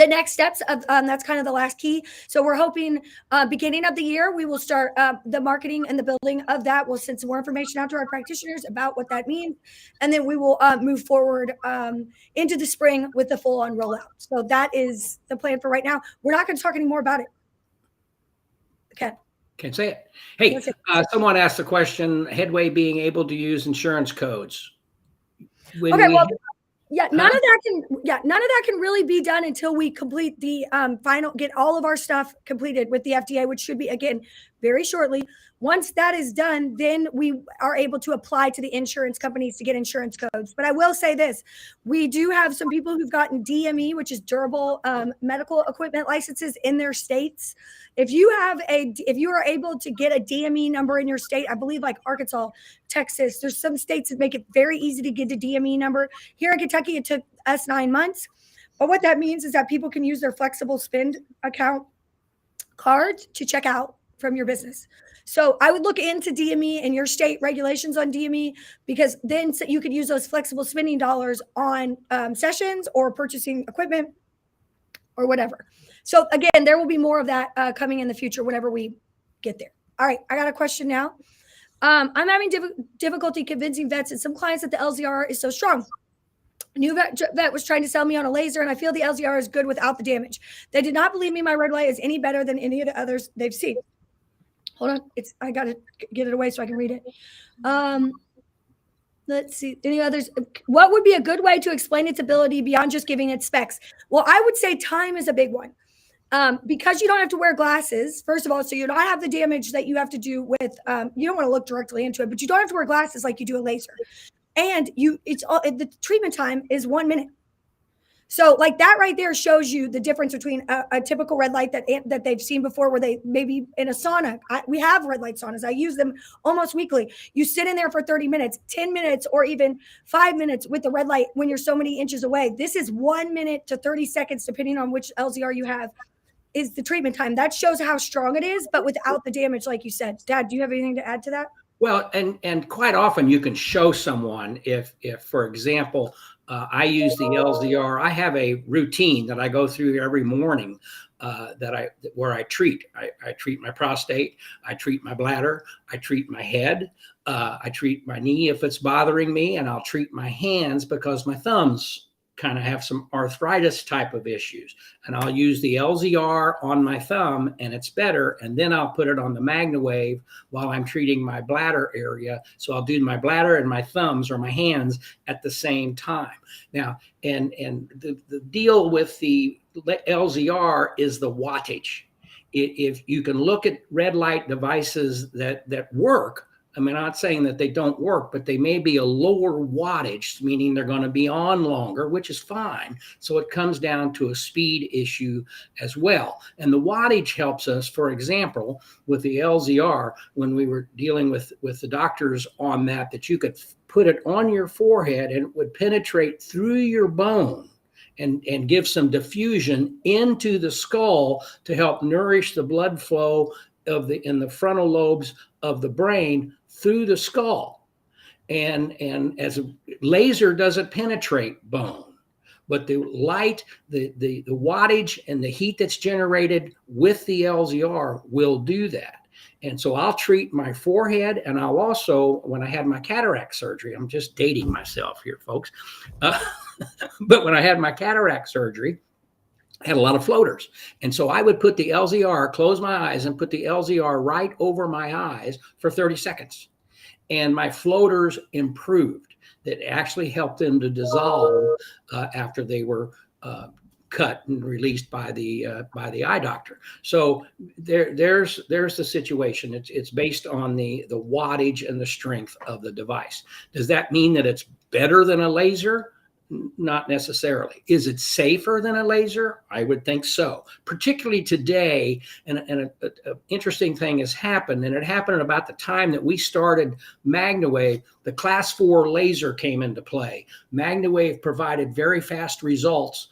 Speaker 2: next steps of that's kind of the last key. So we're hoping beginning of the year, we will start the marketing and the building of that. We'll send some more information out to our practitioners about what that means. And then we will move forward into the spring with the full on rollout. So that is the plan for right now. We're not going to talk any more about it. Okay.
Speaker 1: Can't say it. Hey, someone asked the question, Headway being able to use insurance codes.
Speaker 2: none of that can really be done until we complete the get all of our stuff completed with the FDA, which should be, again, very shortly. Once that is done, then we are able to apply to the insurance companies to get insurance codes. But I will say this, we do have some people who've gotten DME, which is durable medical equipment licenses in their states. If you are able to get a DME number in your state, I believe like Arkansas, Texas, there's some states that make it very easy to get a DME number. Here in Kentucky, it took us 9 months. But what that means is that people can use their flexible spend account card to check out from your business. So I would look into DME and your state regulations on DME, because then you could use those flexible spending dollars on sessions or purchasing equipment or whatever. So again, there will be more of that coming in the future whenever we get there. All right, I got a question now. I'm having difficulty convincing vets and some clients that the LZR is so strong. A new vet was trying to sell me on a laser, and I feel the LZR is good without the damage. They did not believe me my red light is any better than any of the others they've seen. Hold on. I got to get it away so I can read it. Let's see. Any others? What would be a good way to explain its ability beyond just giving it specs? Well, I would say time is a big one. Because you don't have to wear glasses, first of all, so you don't have the damage that you have to do with, you don't want to look directly into it, but you don't have to wear glasses like you do a laser. And the treatment time is 1 minute. So like that right there shows you the difference between a typical red light that they've seen before, where they maybe in a sauna. We have red light saunas. I use them almost weekly. You sit in there for 30 minutes, 10 minutes, or even 5 minutes with the red light when you're so many inches away. This is 1 minute to 30 seconds, depending on which LZR you have, is the treatment time. That shows how strong it is, but without the damage, like you said. Dad, do you have anything to add to that?
Speaker 1: Well, and quite often you can show someone if for example, I use the LZR. I have a routine that I go through every morning where I treat. I treat my prostate, I treat my bladder, I treat my head, I treat my knee if it's bothering me, and I'll treat my hands because my thumbs kind of have some arthritis type of issues. And I'll use the LZR on my thumb and it's better. And then I'll put it on the MagnaWave while I'm treating my bladder area. So I'll do my bladder and my thumbs or my hands at the same time. Now, and the deal with the LZR is the wattage. If you can look at red light devices that work, I mean, I'm not saying that they don't work, but they may be a lower wattage, meaning they're going to be on longer, which is fine. So it comes down to a speed issue as well. And the wattage helps us, for example, with the LZR, when we were dealing with the doctors on that you could put it on your forehead and it would penetrate through your bone and give some diffusion into the skull to help nourish the blood flow in the frontal lobes of the brain through the skull. And as a laser doesn't penetrate bone, but the light, the wattage and the heat that's generated with the LZR will do that. And so I'll treat my forehead, and I'll also, when I had my cataract surgery, I'm just dating myself here, folks. But when I had my cataract surgery, I had a lot of floaters. And so I would put the LZR, close my eyes and put the LZR right over my eyes for 30 seconds. And my floaters improved. That actually helped them to dissolve after they were cut and released by the eye doctor. So there's the situation. It's based on the wattage and the strength of the device. Does that mean that it's better than a laser? Not necessarily. Is it safer than a laser? I would think so. Particularly today, and an interesting thing has happened, and it happened at about the time that we started MagnaWave. The Class 4 laser came into play. MagnaWave provided very fast results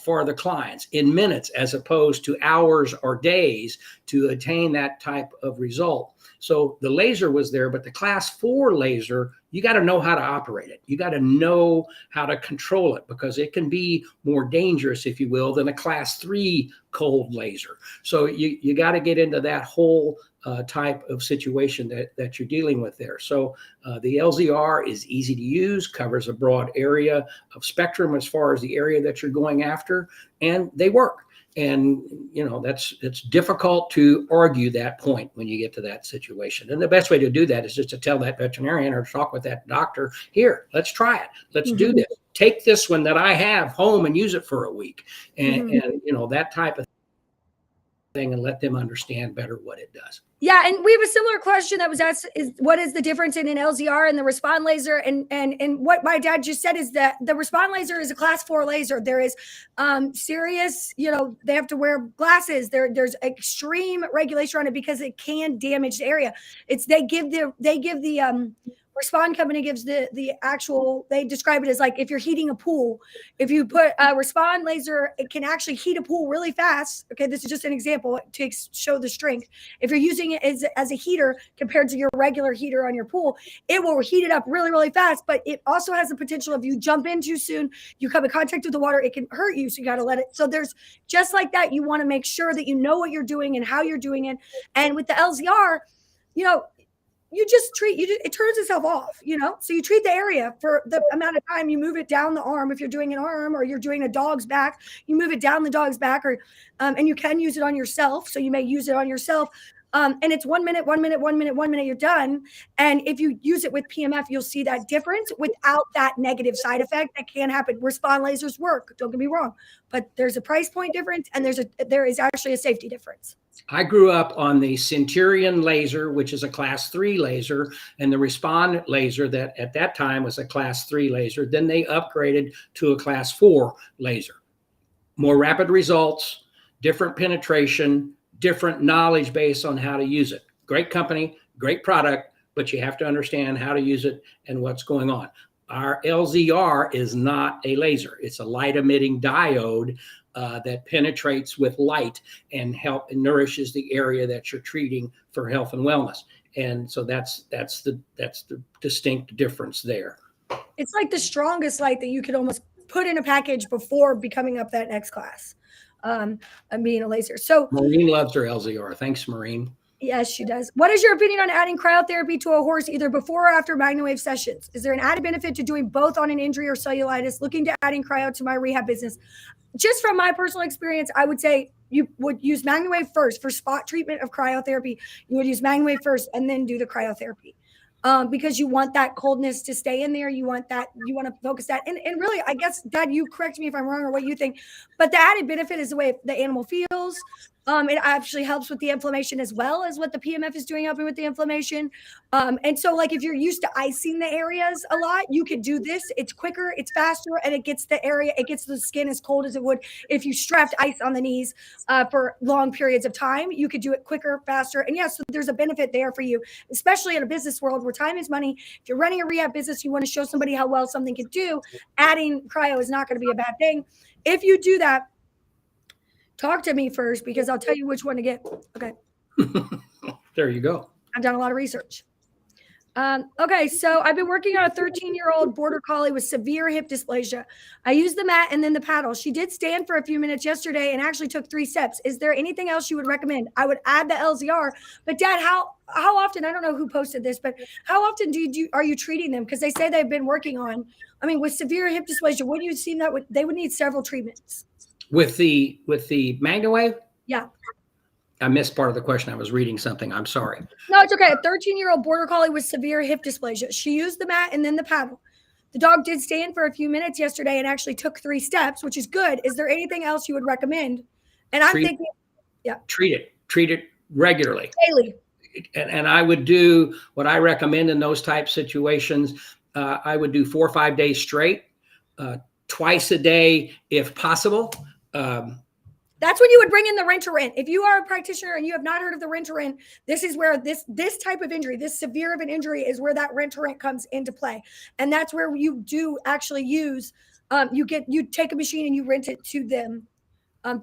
Speaker 1: for the clients in minutes, as opposed to hours or days to attain that type of result. So the laser was there, but the Class 4 laser, you got to know how to operate it. You got to know how to control it, because it can be more dangerous, if you will, than a Class 3 cold laser. So you got to get into that whole type of situation that you're dealing with there. So the LZR is easy to use, covers a broad area of spectrum as far as the area that you're going after, and they work. And, it's difficult to argue that point when you get to that situation. And the best way to do that is just to tell that veterinarian or talk with that doctor, here, let's try it. Let's do this. Take this one that I have home and use it for a week. And that type of thing, and let them understand better what it does.
Speaker 2: Yeah, and we have a similar question that was asked: is what is the difference in an LZR and the Respond laser? And what my dad just said is that the Respond laser is a class 4 laser. There is serious, they have to wear glasses. There's extreme regulation on it because it can damage the area. They give the Respond company gives the actual, they describe it as like if you're heating a pool, if you put a Respond laser, it can actually heat a pool really fast. Okay, this is just an example to show the strength. If you're using it as a heater compared to your regular heater on your pool, it will heat it up really, really fast. But it also has the potential, if you jump in too soon, you come in contact with the water, it can hurt you. So you got to let it. So there's just like that. You want to make sure that you know what you're doing and how you're doing it. And with the LZR, you just it turns itself off, so you treat the area for the amount of time. You move it down the arm. If you're doing an arm or you're doing a dog's back, you move it down the dog's back, or and you can use it on yourself. So you may use it on yourself. And it's 1 minute, 1 minute, 1 minute, 1 minute, you're done. And if you use it with PMF, you'll see that difference without that negative side effect that can happen. Respond lasers work, don't get me wrong, but there's a price point difference, and there is actually a safety difference.
Speaker 1: I grew up on the Centurion laser, which is a class 3 laser, and the Respond laser that at that time was a class 3 laser. Then they upgraded to a class 4 laser. More rapid results, different penetration, different knowledge base on how to use it. Great company, great product, but you have to understand how to use it and what's going on. Our LZR is not a laser. It's a light emitting diode that penetrates with light and nourishes the area that you're treating for health and wellness. And so that's the distinct difference there.
Speaker 2: It's like the strongest light that you could almost put in a package before becoming up that next class. And being a laser. So
Speaker 1: Maureen loves her LZR. Thanks, Maureen.
Speaker 2: Yes, she does. What is your opinion on adding cryotherapy to a horse either before or after MagnaWave sessions? Is there an added benefit to doing both on an injury or cellulitis? Looking to adding cryo to my rehab business. Just from my personal experience, I would say you would use MagnaWave first for spot treatment of cryotherapy. You would use MagnaWave first and then do the cryotherapy. Because you want that coldness to stay in there. You want to focus that. And really, I guess, Dad, you correct me if I'm wrong or what you think, but the added benefit is the way the animal feels. It actually helps with the inflammation as well as what the PMF is doing, helping with the inflammation. And so like if you're used to icing the areas a lot, you could do this. It's quicker, it's faster, and it gets the skin as cold as it would if you strapped ice on the knees for long periods of time. You could do it quicker, faster. And yes, so there's a benefit there for you, especially in a business world where time is money. If you're running a rehab business, you want to show somebody how well something can do. Adding cryo is not going to be a bad thing. If you do that, talk to me first because I'll tell you which one to get. Okay.
Speaker 1: There you go.
Speaker 2: I've done a lot of research. Okay, so I've been working on a 13-year-old border collie with severe hip dysplasia. I used the mat and then the paddle. She did stand for a few minutes yesterday and actually took 3 steps. Is there anything else you would recommend? I would add the LZR. But Dad, how often, I don't know who posted this, but how often are you treating them? Because they say they've been working on, with severe hip dysplasia, wouldn't you seem that they would need several treatments?
Speaker 1: With the MagnaWave?
Speaker 2: Yeah.
Speaker 1: I missed part of the question. I was reading something. I'm sorry.
Speaker 2: No, it's okay. A 13-year-old border collie with severe hip dysplasia. She used the mat and then the paddle. The dog did stand for a few minutes yesterday and actually took 3 steps, which is good. Is there anything else you would recommend? And I'm thinking, yeah.
Speaker 1: Treat it regularly.
Speaker 2: Daily.
Speaker 1: And I would do what I recommend in those type situations. I would do 4 or 5 days straight, twice a day if possible.
Speaker 2: That's when you would bring in the rent-to-rent. If you are a practitioner and you have not heard of the rent-to-rent, this is where this type of injury, this severe of an injury, is where that rent-to-rent comes into play. And that's where you do actually use, you take a machine and you rent it to them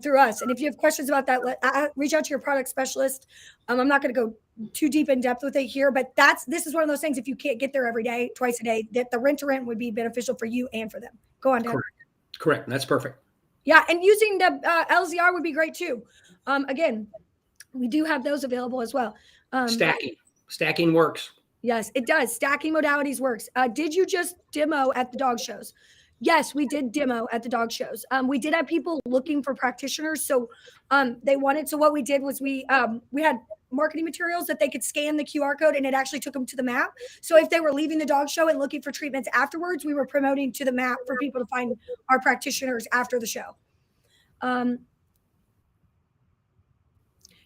Speaker 2: through us. And if you have questions about that, reach out to your product specialist. I'm not going to go too deep in depth with it here, but this is one of those things, if you can't get there every day, twice a day, that the rent-to-rent would be beneficial for you and for them. Go on, Dad.
Speaker 1: Correct. That's perfect.
Speaker 2: Yeah, and using the LZR would be great too. Again, we do have those available as well.
Speaker 1: Stacking works.
Speaker 2: Yes, it does. Stacking modalities works. Did you just demo at the dog shows? Yes, we did demo at the dog shows. We did have people looking for practitioners. So they wanted, so what we did was we had marketing materials that they could scan the QR code and it actually took them to the map. So if they were leaving the dog show and looking for treatments afterwards, we were promoting to the map for people to find our practitioners after the show.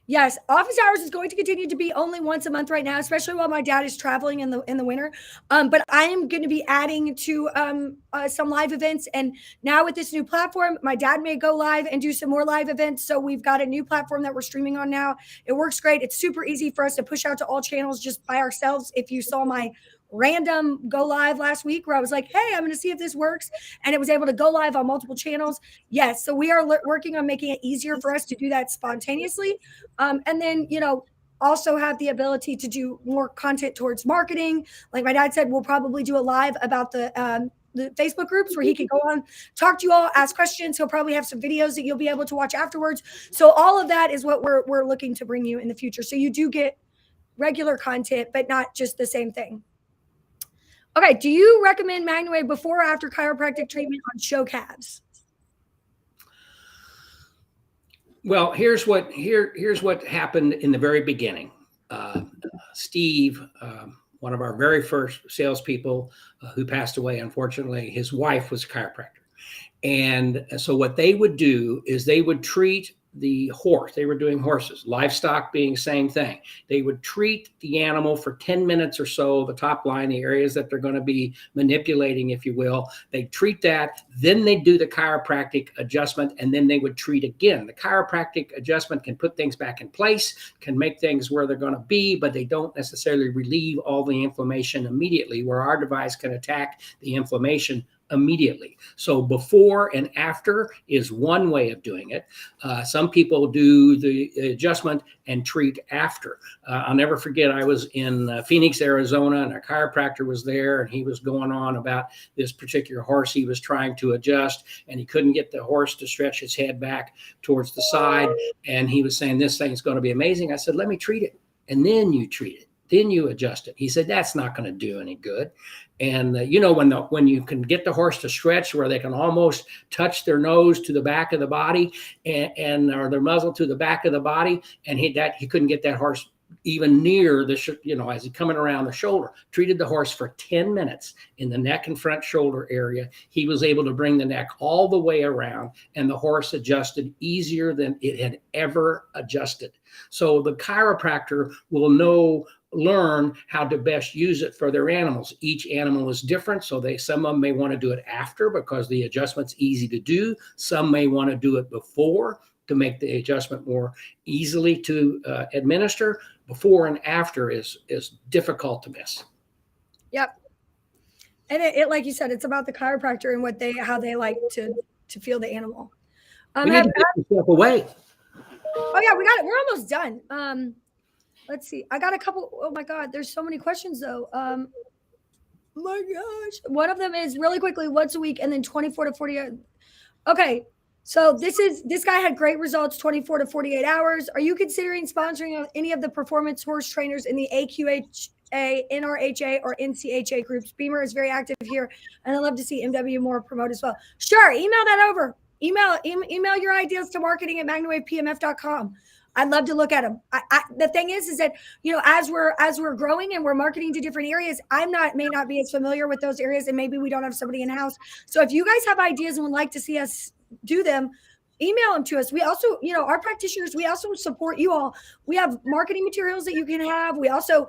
Speaker 2: Yes, office hours is going to continue to be only once a month right now, especially while my dad is traveling in the winter. But I am going to be adding to some live events. And now with this new platform, my dad may go live and do some more live events. So we've got a new platform that we're streaming on now. It works great. It's super easy for us to push out to all channels just by ourselves. If you saw my random go live last week where I was like, hey, I'm going to see if this works. And it was able to go live on multiple channels. Yes. So we are working on making it easier for us to do that spontaneously. And then, also have the ability to do more content towards marketing. Like my dad said, we'll probably do a live about the Facebook groups where he can go on, talk to you all, ask questions. He'll probably have some videos that you'll be able to watch afterwards. So all of that is what we're looking to bring you in the future. So you do get regular content, but not just the same thing. Okay, do you recommend MagnaWave before or after chiropractic treatment on show calves?
Speaker 1: Well, here's what happened in the very beginning. Steve, one of our very first salespeople who passed away, unfortunately, his wife was a chiropractor. And so what they would do is they would treat the horse. They were doing horses, livestock being the same thing. They would treat the animal for 10 minutes or so, the top line, the areas that they're going to be manipulating, if you will. They treat that, then they do the chiropractic adjustment, and then they would treat again. The chiropractic adjustment can put things back in place, can make things where they're going to be, but they don't necessarily relieve all the inflammation immediately, where our device can attack the inflammation immediately. So before and after is one way of doing it. Some people do the adjustment and treat after. I'll never forget, I was in Phoenix, Arizona, and a chiropractor was there, and he was going on about this particular horse he was trying to adjust, and he couldn't get the horse to stretch his head back towards the side. And he was saying, this thing's going to be amazing. I said, let me treat it. And then you treat it. Then you adjust it. He said, that's not going to do any good. And when you can get the horse to stretch where they can almost touch their nose to the back of the body and or their muzzle to the back of the body, and he couldn't get that horse even near the, as he coming around the shoulder, treated the horse for 10 minutes in the neck and front shoulder area. He was able to bring the neck all the way around, and the horse adjusted easier than it had ever adjusted. So the chiropractor will learn how to best use it for their animals. Each animal is different. So some of them may want to do it after because the adjustment's easy to do. Some may want to do it before to make the adjustment more easily to administer. Before and after is difficult to miss. Yep.
Speaker 2: And it like you said, it's about the chiropractor and how they like to feel the animal.
Speaker 1: We need to get yourself away.
Speaker 2: Oh yeah, we got it. We're almost done. Let's see. I got a couple. Oh my God, there's so many questions though. My gosh. One of them is really quickly, once a week and then 24 to 48. Okay. So this guy had great results, 24 to 48 hours. Are you considering sponsoring any of the performance horse trainers in the AQHA, NRHA, or NCHA groups? Beamer is very active here, and I'd love to see MW more promote as well. Sure, email that over. Email your ideas to marketing@MagnaWavePMF.com. I'd love to look at them. The thing is that, as we're growing and we're marketing to different areas, may not be as familiar with those areas, and maybe we don't have somebody in house. So if you guys have ideas and would like to see us do them, email them to us. We also, our practitioners, we also support you all. We have marketing materials that you can have. We also,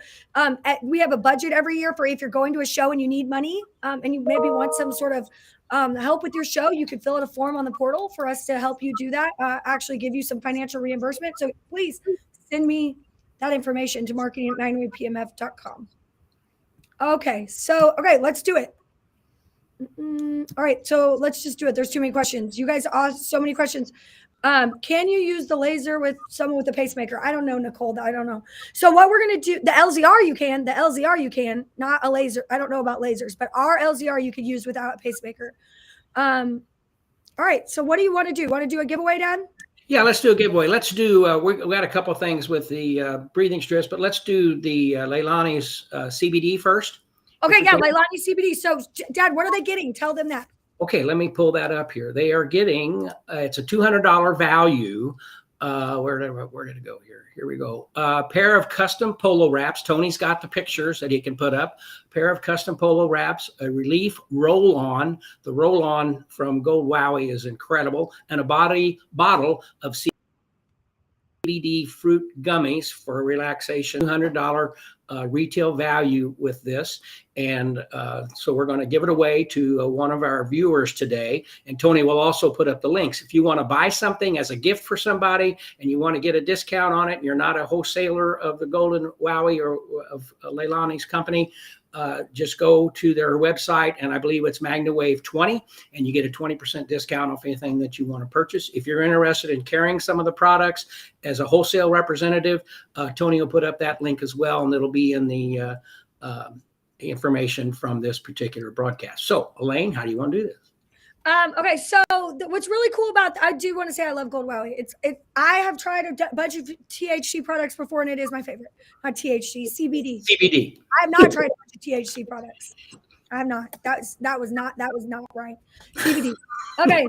Speaker 2: we have a budget every year for if you're going to a show and you need money, and you maybe want some sort of help with your show, you can fill out a form on the portal for us to help you do that, actually give you some financial reimbursement. So please send me that information to marketing@MagnaWavePMF.com. Okay, let's do it. All right, so let's just do it. There's too many questions. You guys asked so many questions. Can you use the laser with someone with a pacemaker? I don't know, Nicole. I don't know. So what we're going to do, the LZR you can, not a laser. I don't know about lasers, but our LZR you could use without a pacemaker. All right, so what do you want to do? Want to do a giveaway, Dad?
Speaker 1: Yeah, let's do a giveaway. Let's do, we got a couple of things with the breathing strips, but let's do the Leilani's CBD first.
Speaker 2: Okay, yeah, Leilani CBD. So, Dad, what are they getting? Tell them that.
Speaker 1: Okay, let me pull that up here. They are getting, it's a $200 value. Where did it go here? Here we go. Pair of custom polo wraps. Tony's got the pictures that he can put up. Pair of custom polo wraps, a relief roll-on. The roll-on from Gold Wowie is incredible. And a bottle of CBD fruit gummies for relaxation. $200 retail value with this. And so we're going to give it away to one of our viewers today. And Tony will also put up the links. If you want to buy something as a gift for somebody and you want to get a discount on it, and you're not a wholesaler of the Golden Wowie or of Leilani's company, just go to their website, and I believe it's MagnaWave 20, and you get a 20% discount off anything that you want to purchase. If you're interested in carrying some of the products as a wholesale representative, Tony will put up that link as well, and it'll be in the information from this particular broadcast. So, Elaine, how do you want to do this?
Speaker 2: Okay, so what's really cool about, I do want to say I love Gold Wowie. I have tried a bunch of THC products before, and it is my favorite. Not THC, CBD.
Speaker 1: CBD.
Speaker 2: I have not tried a bunch of THC products. I have not. That was not right. CBD. Okay.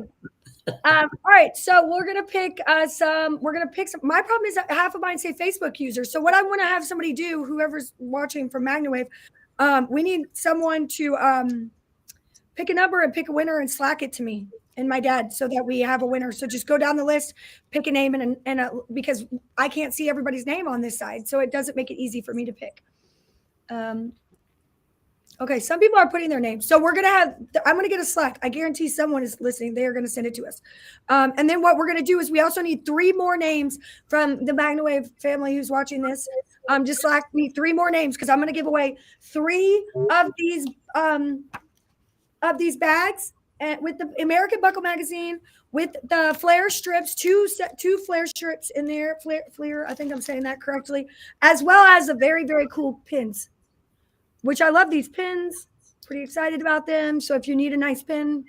Speaker 2: All right. So we're gonna pick some. My problem is that half of mine say Facebook users. So what I want to have somebody do, whoever's watching from MagnaWave, we need someone to pick a number and pick a winner and Slack it to me and my dad so that we have a winner. So just go down the list, pick a name, and because I can't see everybody's name on this side, so it doesn't make it easy for me to pick. Okay, some people are putting their names. So I'm going to get a Slack. I guarantee someone is listening. They are going to send it to us. And then what we're going to do is we also need 3 more names from the MagnaWave family who's watching this. Just Slack me 3 more names because I'm going to give away 3 of these bags with the American Buckle magazine, with the flare strips, 2 flare strips in there, flare, I think I'm saying that correctly, as well as the very, very cool pins, which I love these pins. Pretty excited about them. So if you need a nice pin,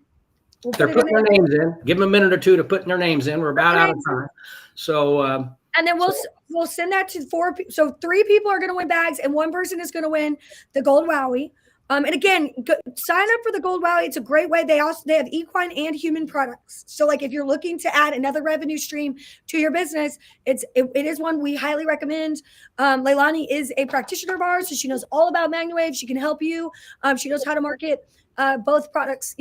Speaker 1: they're putting their names in. Give them a minute or two to put their names in. We're about out of time. So,
Speaker 2: and then we'll send that to 4 people. So 3 people are going to win bags, and 1 person is going to win the Gold Wowie. And again, sign up for the Gold Wowie. It's a great way. They have equine and human products. So like if you're looking to add another revenue stream to your business, it is one we highly recommend. Leilani is a practitioner of ours, so she knows all about MagnaWave. She can help you. She knows how to market both products,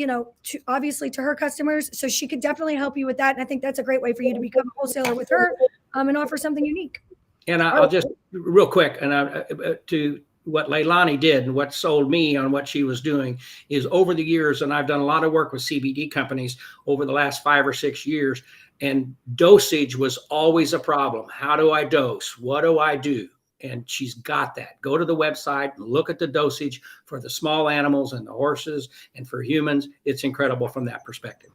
Speaker 2: obviously to her customers. So she could definitely help you with that. And I think that's a great way for you to become a wholesaler with her and offer something unique.
Speaker 1: And I'll just real quick, and to what Leilani did and what sold me on what she was doing is over the years, and I've done a lot of work with CBD companies over the last 5 or 6 years, and dosage was always a problem. How do I dose? What do I do? And she's got that. Go to the website and look at the dosage for the small animals and the horses, and for humans. It's incredible from that perspective.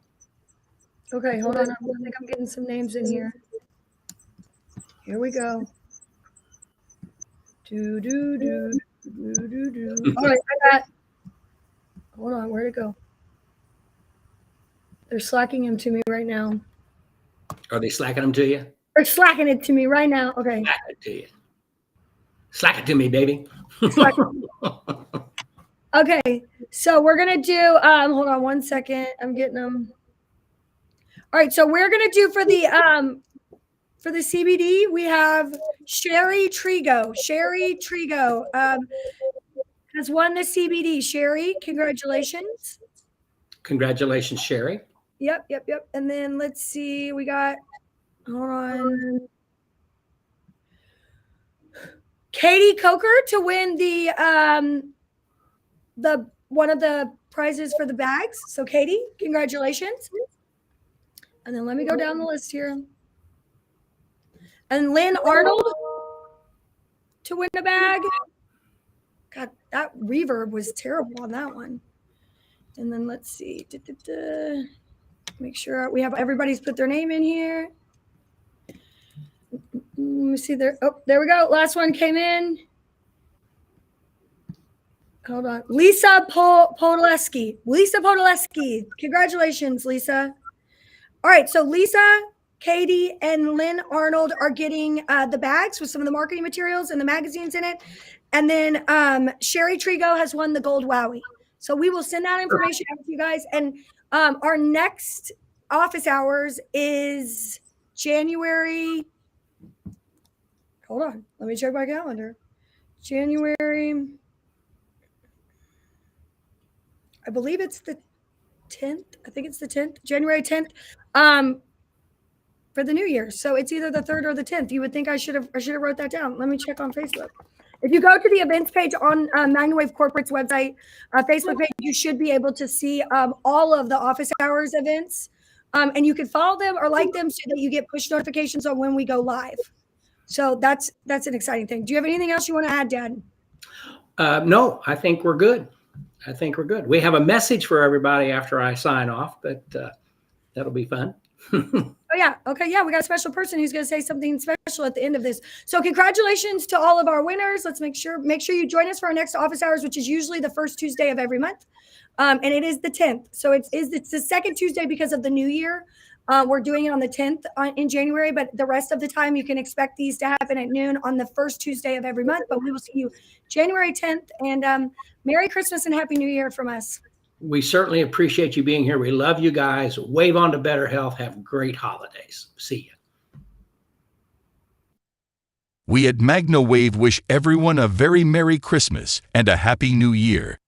Speaker 2: Okay, hold on. I think I'm getting some names in here. Here we go. All right, I got. Hold on, where'd it go? They're slacking him to me right now.
Speaker 1: Are they slacking them to you?
Speaker 2: They're slacking it to me right now. Okay.
Speaker 1: Slack it to you. Slack it to me, baby.
Speaker 2: Okay, so we're gonna do. Hold on 1 second. I'm getting them. All right, so we're gonna do for the CBD, we have Sherry Trigo. Sherry Trigo has won the CBD. Sherry, congratulations.
Speaker 1: Congratulations, Sherry.
Speaker 2: Yep. And then let's see, we got, hold on. Katie Coker to win the one of the prizes for the bags. So Katie, congratulations. And then let me go down the list here. And Lynn Arnold to win a bag. God, that reverb was terrible on that one. And then let's see. Make sure we have everybody's put their name in here. Let me see there. Oh, there we go. Last one came in. Hold on. Lisa Podolesky. Lisa Podolesky. Congratulations, Lisa. All right. So Lisa, Katie, and Lynn Arnold are getting the bags with some of the marketing materials and the magazines in it. And then Sherry Trigo has won the Gold Wowie. So we will send that information out to you guys. And Our next office hours is January. Hold on. Let me check my calendar. January. I believe it's the 10th. I think it's the 10th, January 10th. For the new year. So it's either the 3rd or the 10th. You would think I should have wrote that down. Let me check on Facebook. If you go to the events page on MagnaWave Corporate's website, Facebook page, you should be able to see all of the office hours events. And you can follow them or like them so that you get push notifications on when we go live. So that's an exciting thing. Do you have anything else you want to add, Dad?
Speaker 1: No, I think we're good. We have a message for everybody after I sign off, but that'll be fun.
Speaker 2: Oh yeah. Okay. Yeah. We got a special person who's going to say something special at the end of this. So congratulations to all of our winners. Let's make sure you join us for our next office hours, which is usually the first Tuesday of every month. And it is the 10th. So it's the second Tuesday because of the new year. We're doing it on the 10th in January, but the rest of the time you can expect these to happen at noon on the first Tuesday of every month. But we will see you January 10th, and Merry Christmas and Happy New Year from us.
Speaker 1: We certainly appreciate you being here. We love you guys. Wave on to better health. Have great holidays. See you.
Speaker 3: We at MagnaWave wish everyone a very Merry Christmas and a Happy New Year.